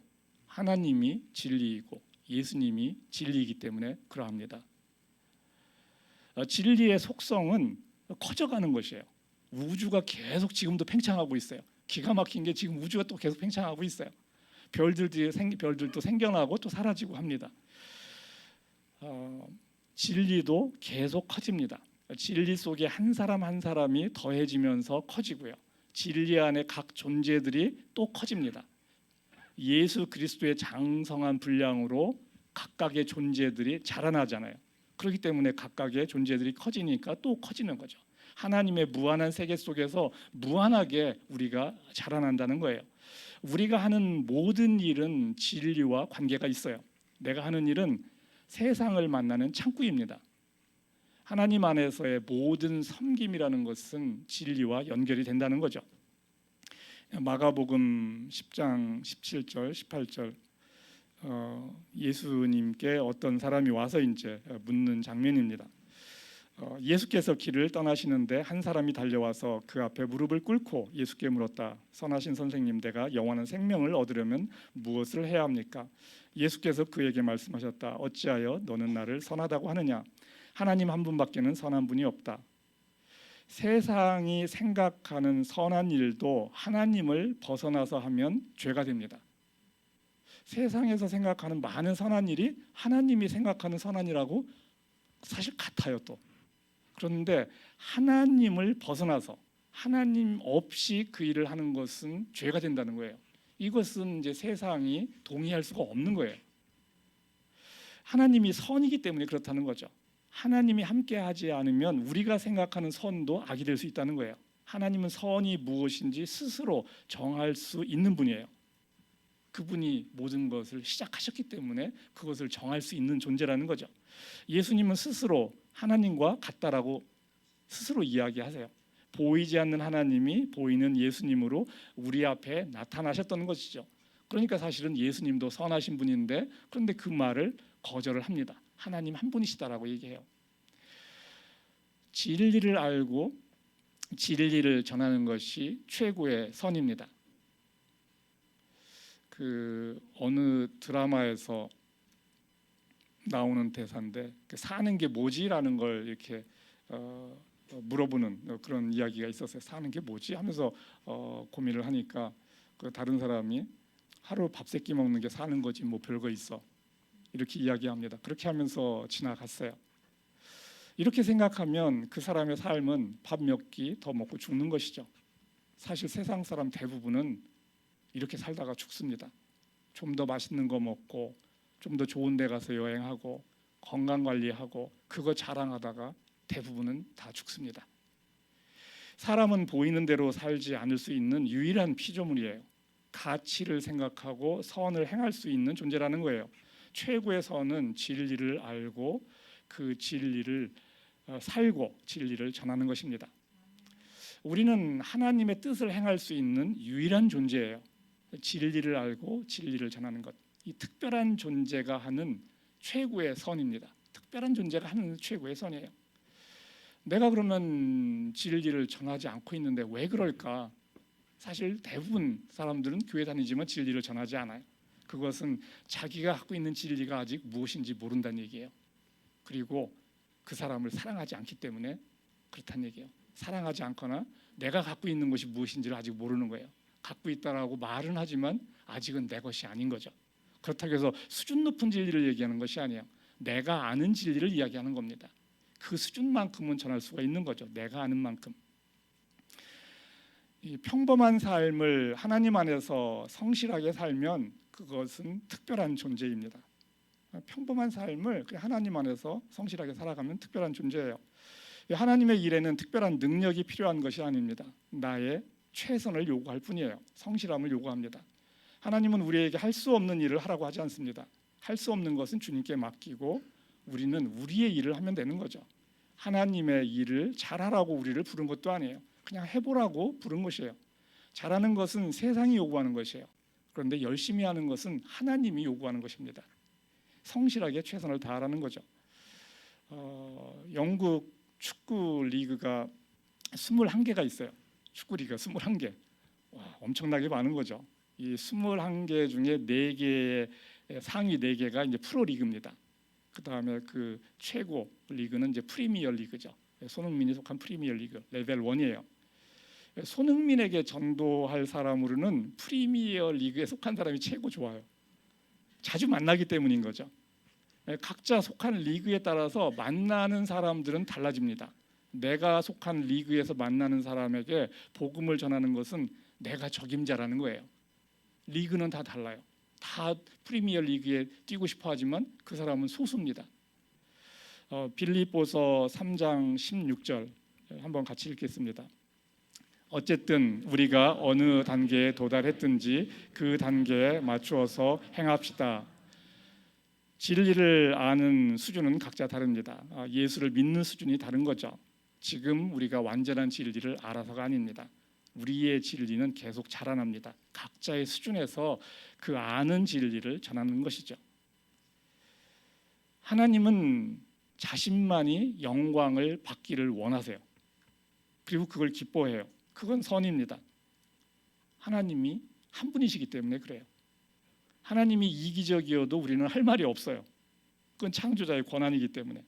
하나님이 진리이고 예수님이 진리이기 때문에 그러합니다. 진리의 속성은 커져가는 것이에요. 우주가 계속 지금도 팽창하고 있어요. 기가 막힌 게 지금 우주가 또 계속 팽창하고 있어요. 별들도 생겨나고 또 사라지고 합니다. 진리도 계속 커집니다. 진리 속에 한 사람 한 사람이 더해지면서 커지고요. 진리 안에 각 존재들이 또 커집니다. 예수 그리스도의 장성한 분량으로 각각의 존재들이 자라나잖아요. 그렇기 때문에 각각의 존재들이 커지니까 또 커지는 거죠. 하나님의 무한한 세계 속에서 무한하게 우리가 자라난다는 거예요. 우리가 하는 모든 일은 진리와 관계가 있어요. 내가 하는 일은 세상을 만나는 창구입니다. 하나님 안에서의 모든 섬김이라는 것은 진리와 연결이 된다는 거죠. 마가복음 10장 17절 18절 예수님께 어떤 사람이 와서 이제 묻는 장면입니다. 예수께서 길을 떠나시는데 한 사람이 달려와서 그 앞에 무릎을 꿇고 예수께 물었다. 선하신 선생님, 내가 영원한 생명을 얻으려면 무엇을 해야 합니까? 예수께서 그에게 말씀하셨다. 어찌하여 너는 나를 선하다고 하느냐? 하나님 한 분밖에는 선한 분이 없다. 세상이 생각하는 선한 일도 하나님을 벗어나서 하면 죄가 됩니다. 세상에서 생각하는 많은 선한 일이 하나님이 생각하는 선한 일하고 사실 같아요 또. 그런데 하나님을 벗어나서 하나님 없이 그 일을 하는 것은 죄가 된다는 거예요. 이것은 이제 세상이 동의할 수가 없는 거예요. 하나님이 선이기 때문에 그렇다는 거죠. 하나님이 함께하지 않으면 우리가 생각하는 선도 악이 될 수 있다는 거예요. 하나님은 선이 무엇인지 스스로 정할 수 있는 분이에요. 그분이 모든 것을 시작하셨기 때문에 그것을 정할 수 있는 존재라는 거죠. 예수님은 스스로 하나님과 같다라고 스스로 이야기하세요. 보이지 않는 하나님이 보이는 예수님으로 우리 앞에 나타나셨다는 것이죠. 그러니까 사실은 예수님도 선하신 분인데 그런데 그 말을 거절을 합니다. 하나님 한 분이시다라고 얘기해요. 진리를 알고 진리를 전하는 것이 최고의 선입니다. 그 어느 드라마에서 나오는 대사인데 사는 게 뭐지라는 걸 이렇게 물어보는 그런 이야기가 있었어요. 사는 게 뭐지 하면서 고민을 하니까 그 다른 사람이 하루 밥 세 끼 먹는 게 사는 거지 뭐 별거 있어 이렇게 이야기합니다. 그렇게 하면서 지나갔어요. 이렇게 생각하면 그 사람의 삶은 밥 몇 끼 더 먹고 죽는 것이죠. 사실 세상 사람 대부분은 이렇게 살다가 죽습니다. 좀 더 맛있는 거 먹고 좀 더 좋은 데 가서 여행하고 건강관리하고 그거 자랑하다가 대부분은 다 죽습니다. 사람은 보이는 대로 살지 않을 수 있는 유일한 피조물이에요. 가치를 생각하고 선을 행할 수 있는 존재라는 거예요. 최고의 선은 진리를 알고 그 진리를 살고 진리를 전하는 것입니다. 우리는 하나님의 뜻을 행할 수 있는 유일한 존재예요. 진리를 알고 진리를 전하는 것. 이 특별한 존재가 하는 최고의 선입니다. 특별한 존재가 하는 최고의 선이에요. 내가 그러면 진리를 전하지 않고 있는데 왜 그럴까? 사실 대부분 사람들은 교회 다니지만 진리를 전하지 않아요. 그것은 자기가 갖고 있는 진리가 아직 무엇인지 모른다는 얘기예요. 그리고 그 사람을 사랑하지 않기 때문에 그렇다는 얘기예요. 사랑하지 않거나 내가 갖고 있는 것이 무엇인지를 아직 모르는 거예요. 갖고 있다라고 말은 하지만 아직은 내 것이 아닌 거죠. 그렇다고 해서 수준 높은 진리를 얘기하는 것이 아니에요. 내가 아는 진리를 이야기하는 겁니다. 그 수준만큼은 전할 수가 있는 거죠. 내가 아는 만큼. 이 평범한 삶을 하나님 안에서 성실하게 살면 그것은 특별한 존재입니다. 평범한 삶을 하나님 안에서 성실하게 살아가면 특별한 존재예요. 하나님의 일에는 특별한 능력이 필요한 것이 아닙니다. 나의 최선을 요구할 뿐이에요. 성실함을 요구합니다. 하나님은 우리에게 할 수 없는 일을 하라고 하지 않습니다. 할 수 없는 것은 주님께 맡기고 우리는 우리의 일을 하면 되는 거죠. 하나님의 일을 잘하라고 우리를 부른 것도 아니에요. 그냥 해보라고 부른 것이에요. 잘하는 것은 세상이 요구하는 것이에요. 그런데 열심히 하는 것은 하나님이 요구하는 것입니다. 성실하게 최선을 다하라는 거죠. 영국 축구 리그가 21개가 있어요. 축구 리그가 21개. 와, 엄청나게 많은 거죠. 이 21개 중에 4개의 상위 4개가 이제 프로 리그입니다. 그다음에 그 최고 리그는 이제 프리미어 리그죠. 손흥민이 속한 프리미어 리그 레벨 1이에요. 손흥민에게 전도할 사람으로는 프리미어 리그에 속한 사람이 최고 좋아요. 자주 만나기 때문인 거죠. 각자 속한 리그에 따라서 만나는 사람들은 달라집니다. 내가 속한 리그에서 만나는 사람에게 복음을 전하는 것은 내가 적임자라는 거예요. 리그는 다 달라요. 다 프리미어 리그에 뛰고 싶어 하지만 그 사람은 소수입니다. 빌립보서 3장 16절 한번 같이 읽겠습니다. 어쨌든 우리가 어느 단계에 도달했든지 그 단계에 맞추어서 행합시다. 진리를 아는 수준은 각자 다릅니다. 예수를 믿는 수준이 다른 거죠. 지금 우리가 완전한 진리를 알아서가 아닙니다. 우리의 진리는 계속 자라납니다. 각자의 수준에서 그 아는 진리를 전하는 것이죠. 하나님은 자신만이 영광을 받기를 원하세요. 그리고 그걸 기뻐해요. 그건 선입니다. 하나님이 한 분이시기 때문에 그래요. 하나님이 이기적이어도 우리는 할 말이 없어요. 그건 창조자의 권한이기 때문에.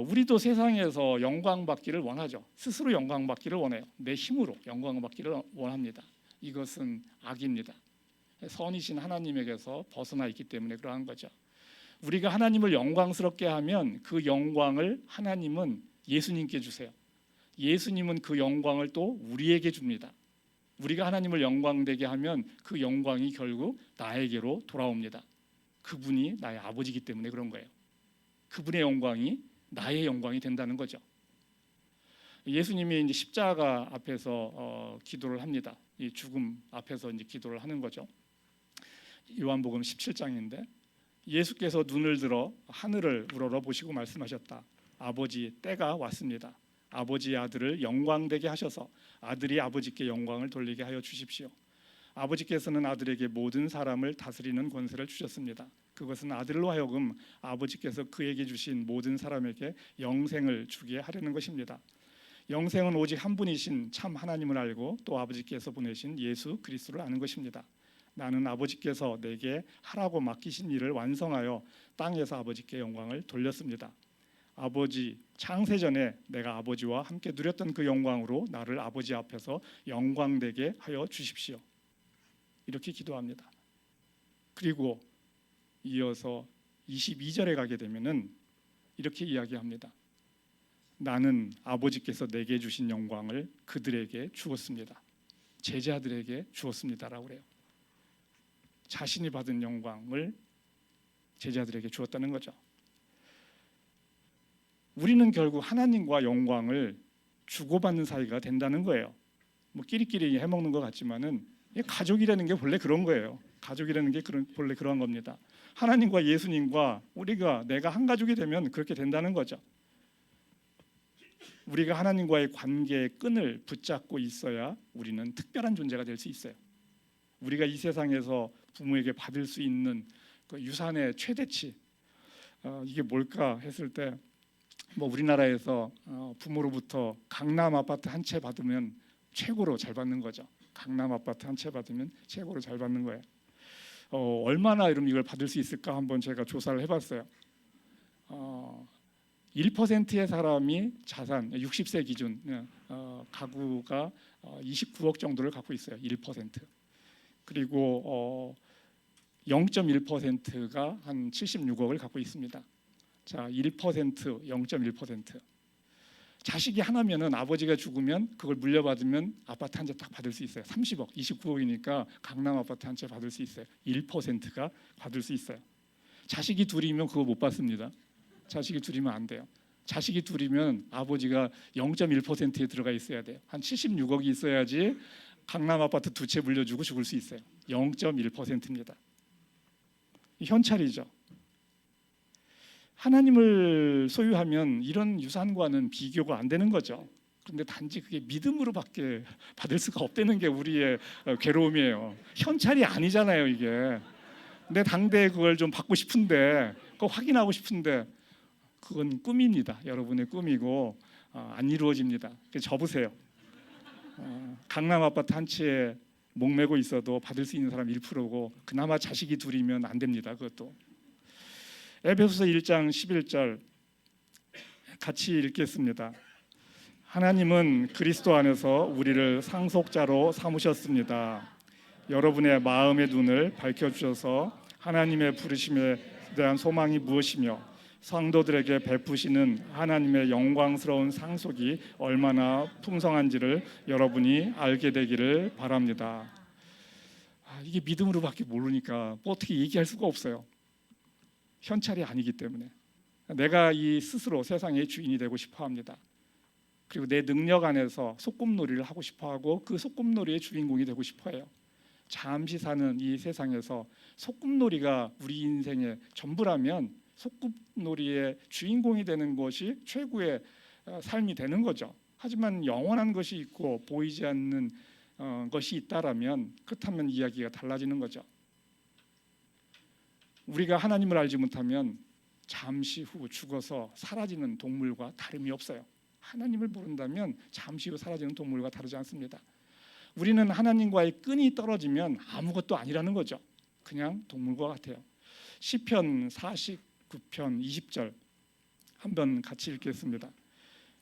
우리도 세상에서 영광 받기를 원하죠. 스스로 영광 받기를 원해요. 내 힘으로 영광 받기를 원합니다. 이것은 악입니다. 선이신 하나님에게서 벗어나 있기 때문에 그러한 거죠. 우리가 하나님을 영광스럽게 하면 그 영광을 하나님은 예수님께 주세요. 예수님은 그 영광을 또 우리에게 줍니다. 우리가 하나님을 영광되게 하면 그 영광이 결국 나에게로 돌아옵니다. 그분이 나의 아버지이기 때문에 그런 거예요. 그분의 영광이 나의 영광이 된다는 거죠. 예수님이 이제 십자가 앞에서 기도를 합니다. 이 죽음 앞에서 이제 기도를 하는 거죠. 요한복음 17장인데 예수께서 눈을 들어 하늘을 우러러 보시고 말씀하셨다. 아버지, 때가 왔습니다. 아버지의 아들을 영광되게 하셔서 아들이 아버지께 영광을 돌리게 하여 주십시오. 아버지께서는 아들에게 모든 사람을 다스리는 권세를 주셨습니다. 그것은 아들로 하여금 아버지께서 그에게 주신 모든 사람에게 영생을 주게 하려는 것입니다. 영생은 오직 한 분이신 참 하나님을 알고 또 아버지께서 보내신 예수 그리스도를 아는 것입니다. 나는 아버지께서 내게 하라고 맡기신 일을 완성하여 땅에서 아버지께 영광을 돌렸습니다. 아버지, 창세전에 내가 아버지와 함께 누렸던 그 영광으로 나를 아버지 앞에서 영광되게 하여 주십시오. 이렇게 기도합니다. 그리고 이어서 22절에 가게 되면은 이렇게 이야기합니다. 나는 아버지께서 내게 주신 영광을 그들에게 주었습니다. 제자들에게 주었습니다라고 그래요. 자신이 받은 영광을 제자들에게 주었다는 거죠. 우리는 결국 하나님과 영광을 주고받는 사이가 된다는 거예요. 뭐 끼리끼리 해먹는 것 같지만은 가족이라는 게 본래 그런 거예요. 가족이라는 게 본래 그런 겁니다. 하나님과 예수님과 내가 한 가족이 되면 그렇게 된다는 거죠. 우리가 하나님과의 관계의 끈을 붙잡고 있어야 우리는 특별한 존재가 될 수 있어요. 우리가 이 세상에서 부모에게 받을 수 있는 그 유산의 최대치 이게 뭘까 했을 때 뭐 우리나라에서 부모로부터 강남 아파트 한 채 받으면 최고로 잘 받는 거죠. 강남 아파트 한 채 받으면 최고로 잘 받는 거예요. 얼마나 이걸 받을 수 있을까 한번 제가 조사를 해봤어요. 1%의 사람이 자산 60세 기준 가구가 29억 정도를 갖고 있어요. 1%. 그리고 0.1%가 한 76억을 갖고 있습니다. 자, 1%, 0.1%. 자식이 하나면은 아버지가 죽으면 그걸 물려받으면 아파트 한 채 딱 받을 수 있어요. 30억, 29억이니까 강남 아파트 한 채 받을 수 있어요. 1%가 받을 수 있어요. 자식이 둘이면 그거 못 받습니다. 자식이 둘이면 안 돼요. 자식이 둘이면 아버지가 0.1%에 들어가 있어야 돼요. 한 76억이 있어야지 강남 아파트 두 채 물려주고 죽을 수 있어요. 0.1%입니다. 현찰이죠. 하나님을 소유하면 이런 유산과는 비교가 안 되는 거죠. 그런데 단지 그게 믿음으로밖에 받을 수가 없다는 게 우리의 괴로움이에요. 현찰이 아니잖아요, 이게. 내 당대에 그걸 좀 받고 싶은데, 그거 확인하고 싶은데, 그건 꿈입니다. 여러분의 꿈이고 안 이루어집니다. 접으세요. 강남 아파트 한 채에 목매고 있어도 받을 수 있는 사람 1%고 그나마 자식이 둘이면 안 됩니다. 그것도. 에베소서 1장 11절 같이 읽겠습니다. 하나님은 그리스도 안에서 우리를 상속자로 삼으셨습니다. 여러분의 마음의 눈을 밝혀주셔서 하나님의 부르심에 대한 소망이 무엇이며 성도들에게 베푸시는 하나님의 영광스러운 상속이 얼마나 풍성한지를 여러분이 알게 되기를 바랍니다. 이게 믿음으로밖에 모르니까 뭐 어떻게 얘기할 수가 없어요. 현찰이 아니기 때문에. 내가 이 스스로 세상의 주인이 되고 싶어 합니다. 그리고 내 능력 안에서 소꿉놀이를 하고 싶어 하고 그 소꿉놀이의 주인공이 되고 싶어 해요. 잠시 사는 이 세상에서 소꿉놀이가 우리 인생의 전부라면 소꿉놀이의 주인공이 되는 것이 최고의 삶이 되는 거죠. 하지만 영원한 것이 있고 보이지 않는 것이 있다라면 그렇다면 이야기가 달라지는 거죠. 우리가 하나님을 알지 못하면 잠시 후 죽어서 사라지는 동물과 다름이 없어요. 하나님을 모른다면 잠시 후 사라지는 동물과 다르지 않습니다. 우리는 하나님과의 끈이 떨어지면 아무것도 아니라는 거죠. 그냥 동물과 같아요. 시편 49편 20절 한번 같이 읽겠습니다.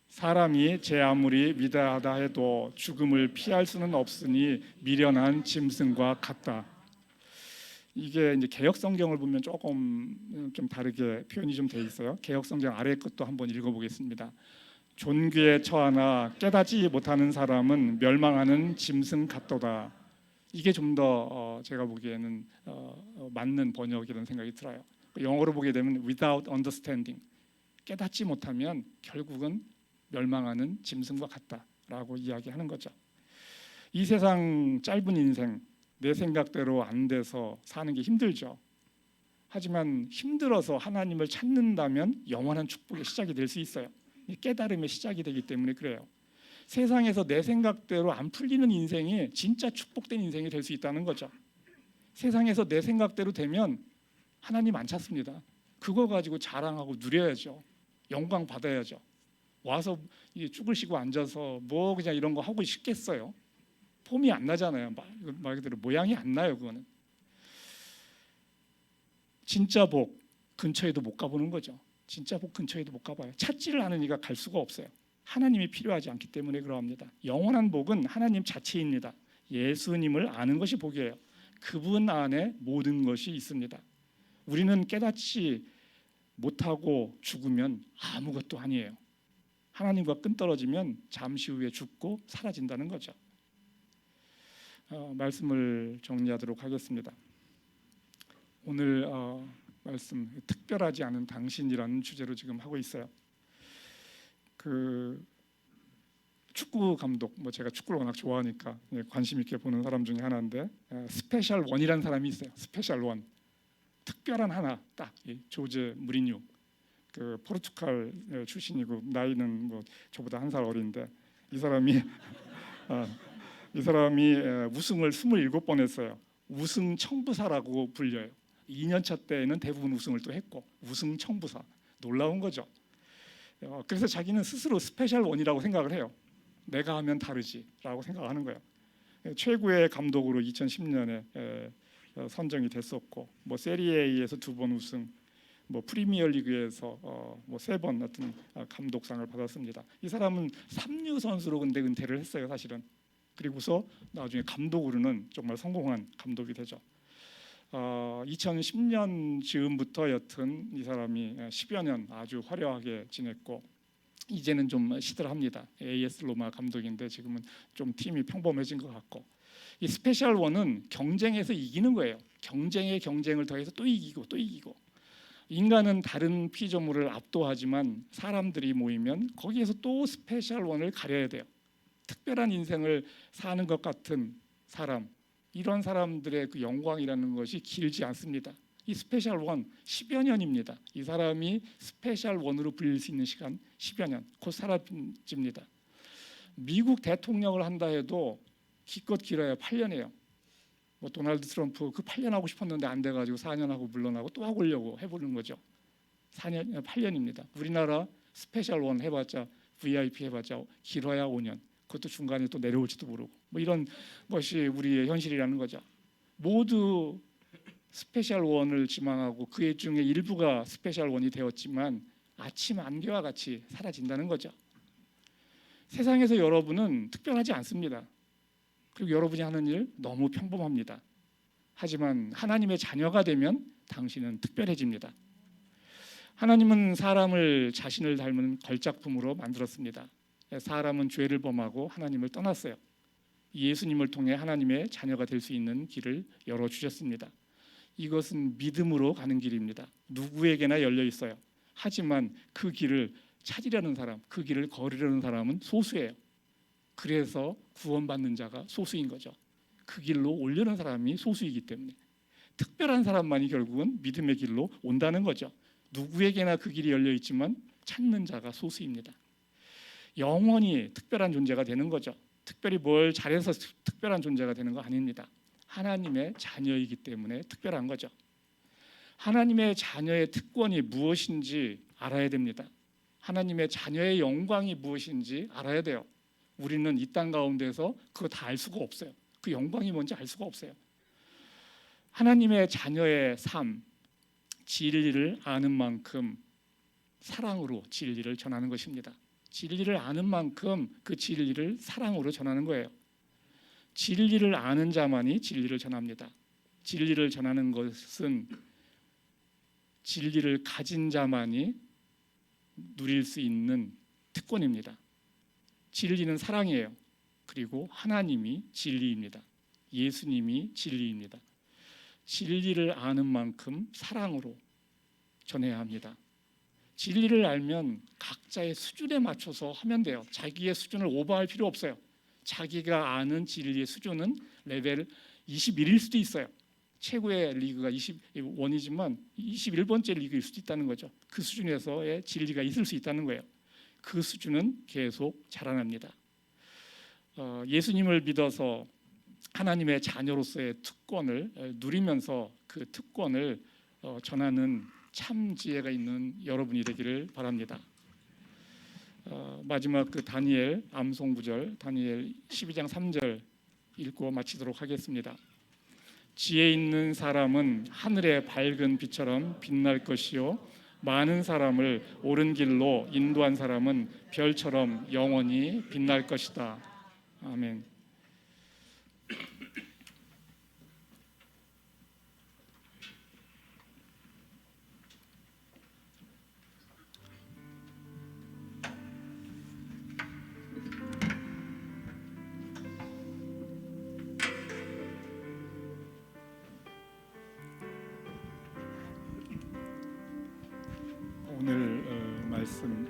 사람이 제 아무리 위대하다 해도 죽음을 피할 수는 없으니 미련한 짐승과 같다. 이게 이제 개역 성경을 보면 조금 좀 다르게 표현이 좀 돼 있어요. 개역 성경 아래 것도 한번 읽어보겠습니다. 존귀에 처하나 깨닫지 못하는 사람은 멸망하는 짐승 같도다. 이게 좀 더 제가 보기에는 맞는 번역이라는 생각이 들어요. 영어로 보게 되면 without understanding, 깨닫지 못하면 결국은 멸망하는 짐승과 같다라고 이야기하는 거죠. 이 세상 짧은 인생 내 생각대로 안 돼서 사는 게 힘들죠. 하지만 힘들어서 하나님을 찾는다면 영원한 축복의 시작이 될 수 있어요. 깨달음의 시작이 되기 때문에 그래요. 세상에서 내 생각대로 안 풀리는 인생이 진짜 축복된 인생이 될 수 있다는 거죠. 세상에서 내 생각대로 되면 하나님 안 찾습니다. 그거 가지고 자랑하고 누려야죠. 영광 받아야죠. 와서 죽을 쉬고 앉아서 뭐 그냥 이런 거 하고 싶겠어요. 폼이 안 나잖아요. 말 그대로 모양이 안 나요. 그거는 진짜 복 근처에도 못 가보는 거죠. 진짜 복 근처에도 못 가봐요. 찾지를 않으니까 갈 수가 없어요. 하나님이 필요하지 않기 때문에 그러합니다. 영원한 복은 하나님 자체입니다. 예수님을 아는 것이 복이에요. 그분 안에 모든 것이 있습니다. 우리는 깨닫지 못하고 죽으면 아무것도 아니에요. 하나님과 끈 떨어지면 잠시 후에 죽고 사라진다는 거죠. 말씀을 정리하도록 하겠습니다. 오늘 말씀 특별하지 않은 당신이라는 주제로 지금 하고 있어요. 그 축구 감독, 뭐 제가 축구를 워낙 좋아하니까 관심 있게 보는 사람 중에 하나인데 스페셜 원이라는 사람이 있어요. 스페셜 원, 특별한 하나, 딱 조제 무리뉴, 그 포르투갈 출신이고 나이는 뭐 저보다 한 살 어린데 이 사람이 우승을 27번 했어요. 우승 청부사라고 불려요. 2년차 때에는 대부분 우승을 또 했고 우승 청부사, 놀라운 거죠. 그래서 자기는 스스로 스페셜 원이라고 생각을 해요. 내가 하면 다르지라고 생각하는 거예요. 최고의 감독으로 2010년에 선정이 됐었고, 뭐 세리에에서 2번 우승, 뭐 프리미어리그에서 뭐 3번 같은 감독상을 받았습니다. 이 사람은 3류 선수로 근데 은퇴를 했어요, 사실은. 그리고서 나중에 감독으로는 정말 성공한 감독이 되죠. 2010년 즈음부터 여튼 이 사람이 10여 년 아주 화려하게 지냈고 이제는 좀 시들합니다. AS 로마 감독인데 지금은 좀 팀이 평범해진 것 같고, 이 스페셜 원은 경쟁에서 이기는 거예요. 경쟁에 경쟁을 더해서 또 이기고 또 이기고. 인간은 다른 피조물을 압도하지만 사람들이 모이면 거기에서 또 스페셜 원을 가려야 돼요. 특별한 인생을 사는 것 같은 사람, 이런 사람들의 그 영광이라는 것이 길지 않습니다. 이 스페셜 원 10여 년입니다. 이 사람이 스페셜 원으로 불릴 수 있는 시간 10여 년, 곧 사라집니다. 미국 대통령을 한다 해도 기껏 길어야 8년이에요. 뭐 도널드 트럼프 그 8년 하고 싶었는데 안 돼가지고 4년 하고 물러나고 또 하려고 해보는 거죠. 8년입니다. 우리나라 스페셜 원 해봤자 VIP 해봤자 길어야 5년. 그것도 중간에 또 내려올지도 모르고, 뭐 이런 것이 우리의 현실이라는 거죠. 모두 스페셜 원을 지망하고 그 중에 일부가 스페셜 원이 되었지만 아침 안개와 같이 사라진다는 거죠. 세상에서 여러분은 특별하지 않습니다. 그리고 여러분이 하는 일 너무 평범합니다. 하지만 하나님의 자녀가 되면 당신은 특별해집니다. 하나님은 사람을 자신을 닮은 걸작품으로 만들었습니다. 사람은 죄를 범하고 하나님을 떠났어요. 예수님을 통해 하나님의 자녀가 될 수 있는 길을 열어주셨습니다. 이것은 믿음으로 가는 길입니다. 누구에게나 열려 있어요. 하지만 그 길을 찾으려는 사람, 그 길을 걸으려는 사람은 소수예요. 그래서 구원받는 자가 소수인 거죠. 그 길로 오려는 사람이 소수이기 때문에 특별한 사람만이 결국은 믿음의 길로 온다는 거죠. 누구에게나 그 길이 열려 있지만 찾는 자가 소수입니다. 영원히 특별한 존재가 되는 거죠. 특별히 뭘 잘해서 특별한 존재가 되는 거 아닙니다. 하나님의 자녀이기 때문에 특별한 거죠. 하나님의 자녀의 특권이 무엇인지 알아야 됩니다. 하나님의 자녀의 영광이 무엇인지 알아야 돼요. 우리는 이 땅 가운데서 그거 다 알 수가 없어요. 그 영광이 뭔지 알 수가 없어요. 하나님의 자녀의 삶, 진리를 아는 만큼 사랑으로 진리를 전하는 것입니다. 진리를 아는 만큼 그 진리를 사랑으로 전하는 거예요. 진리를 아는 자만이 진리를 전합니다. 진리를 전하는 것은 진리를 가진 자만이 누릴 수 있는 특권입니다. 진리는 사랑이에요. 그리고 하나님이 진리입니다. 예수님이 진리입니다. 진리를 아는 만큼 사랑으로 전해야 합니다. 진리를 알면 각자의 수준에 맞춰서 하면 돼요. 자기의 수준을 오버할 필요 없어요. 자기가 아는 진리의 수준은 레벨 21일 수도 있어요. 최고의 리그가 21이지만 21번째 리그일 수도 있다는 거죠. 그 수준에서의 진리가 있을 수 있다는 거예요. 그 수준은 계속 자라납니다. 예수님을 믿어서 하나님의 자녀로서의 특권을 누리면서 그 특권을 전하는 참 지혜가 있는 여러분이 되기를 바랍니다. 마지막 그 다니엘 암송 구절, 다니엘 12장 3절 읽고 마치도록 하겠습니다. 지혜 있는 사람은 하늘의 밝은 빛처럼 빛날 것이요 많은 사람을 옳은 길로 인도한 사람은 별처럼 영원히 빛날 것이다. 아멘. 오늘 말씀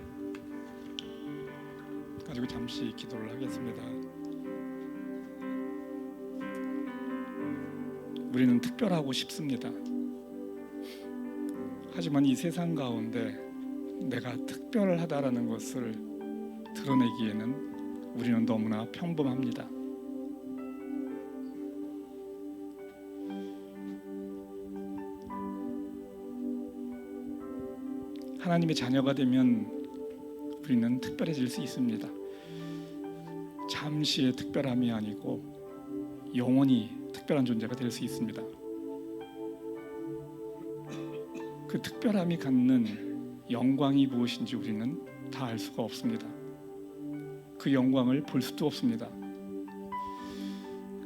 가지고 잠시 기도를 하겠습니다. 우리는 특별하고 싶습니다. 하지만 이 세상 가운데 내가 특별하다라는 것을 드러내기에는 우리는 너무나 평범합니다. 하나님의 자녀가 되면 우리는 특별해질 수 있습니다. 잠시의 특별함이 아니고 영원히 특별한 존재가 될 수 있습니다. 그 특별함이 갖는 영광이 무엇인지 우리는 다 알 수가 없습니다. 그 영광을 볼 수도 없습니다.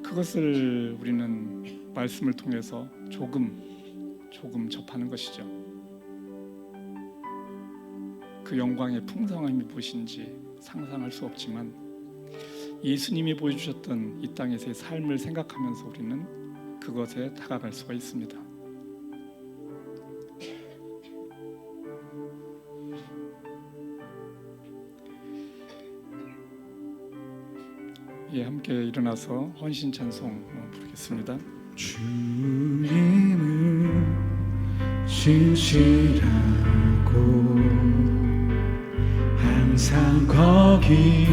그것을 우리는 말씀을 통해서 조금 접하는 것이죠. 그 영광의 풍성함이 무엇인지 상상할 수 없지만 예수님이 보여주셨던 이 땅에서의 삶을 생각하면서 우리는 그것에 다가갈 수가 있습니다. 예, 함께 일어나서 헌신 찬송 부르겠습니다. 주님은 신실하고 항상 거기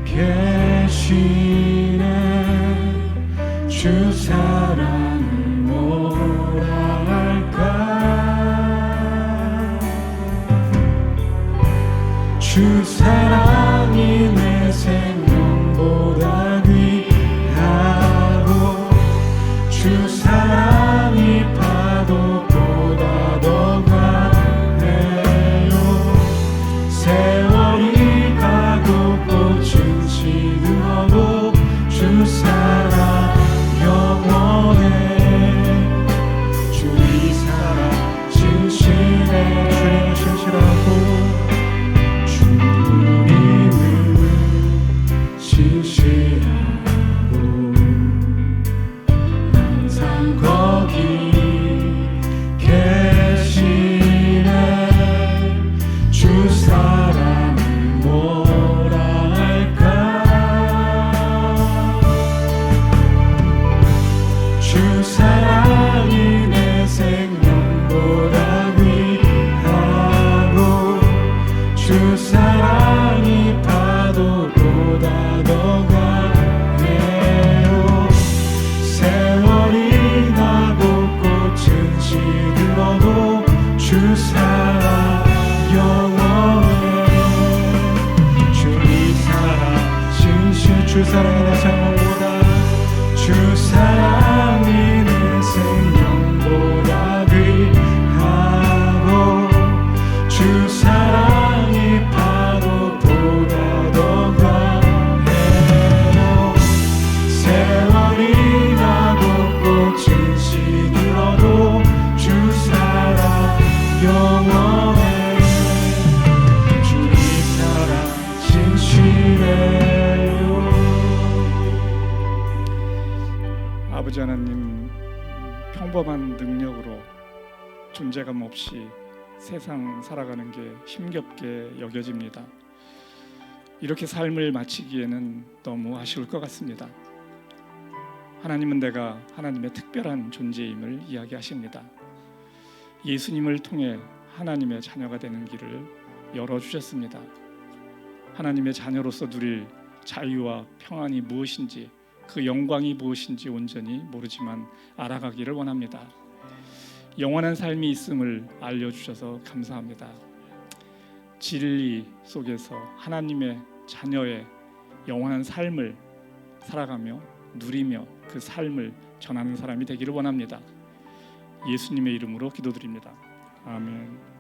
계시네. 주 사랑을 뭐라 할까. 주 사랑이 내 생명보다 귀하고 주 사랑이 파도보다 더 강해요. 세월이 가고 꽃은 시들어도 주 사랑 영원 주 사랑이 내 생명보다 주 사랑이 내 생명보다 귀하고 주 사랑이 파도보다 더 강해요 세월이 가고 꽃이 시들어도 주 사랑 영원해 주님 사랑 진실해요 아버지 하나님, 평범한 능력으로 존재감 없이 세상 살아가는 게 힘겹게 여겨집니다. 이렇게 삶을 마치기에는 너무 아쉬울 것 같습니다. 하나님은 내가 하나님의 특별한 존재임을 이야기하십니다. 예수님을 통해 하나님의 자녀가 되는 길을 열어주셨습니다. 하나님의 자녀로서 누릴 자유와 평안이 무엇인지, 그 영광이 무엇인지 온전히 모르지만 알아가기를 원합니다. 영원한 삶이 있음을 알려주셔서 감사합니다. 진리 속에서 하나님의 자녀의 영원한 삶을 살아가며 누리며 그 삶을 전하는 사람이 되기를 원합니다. 예수님의 이름으로 기도드립니다. 아멘.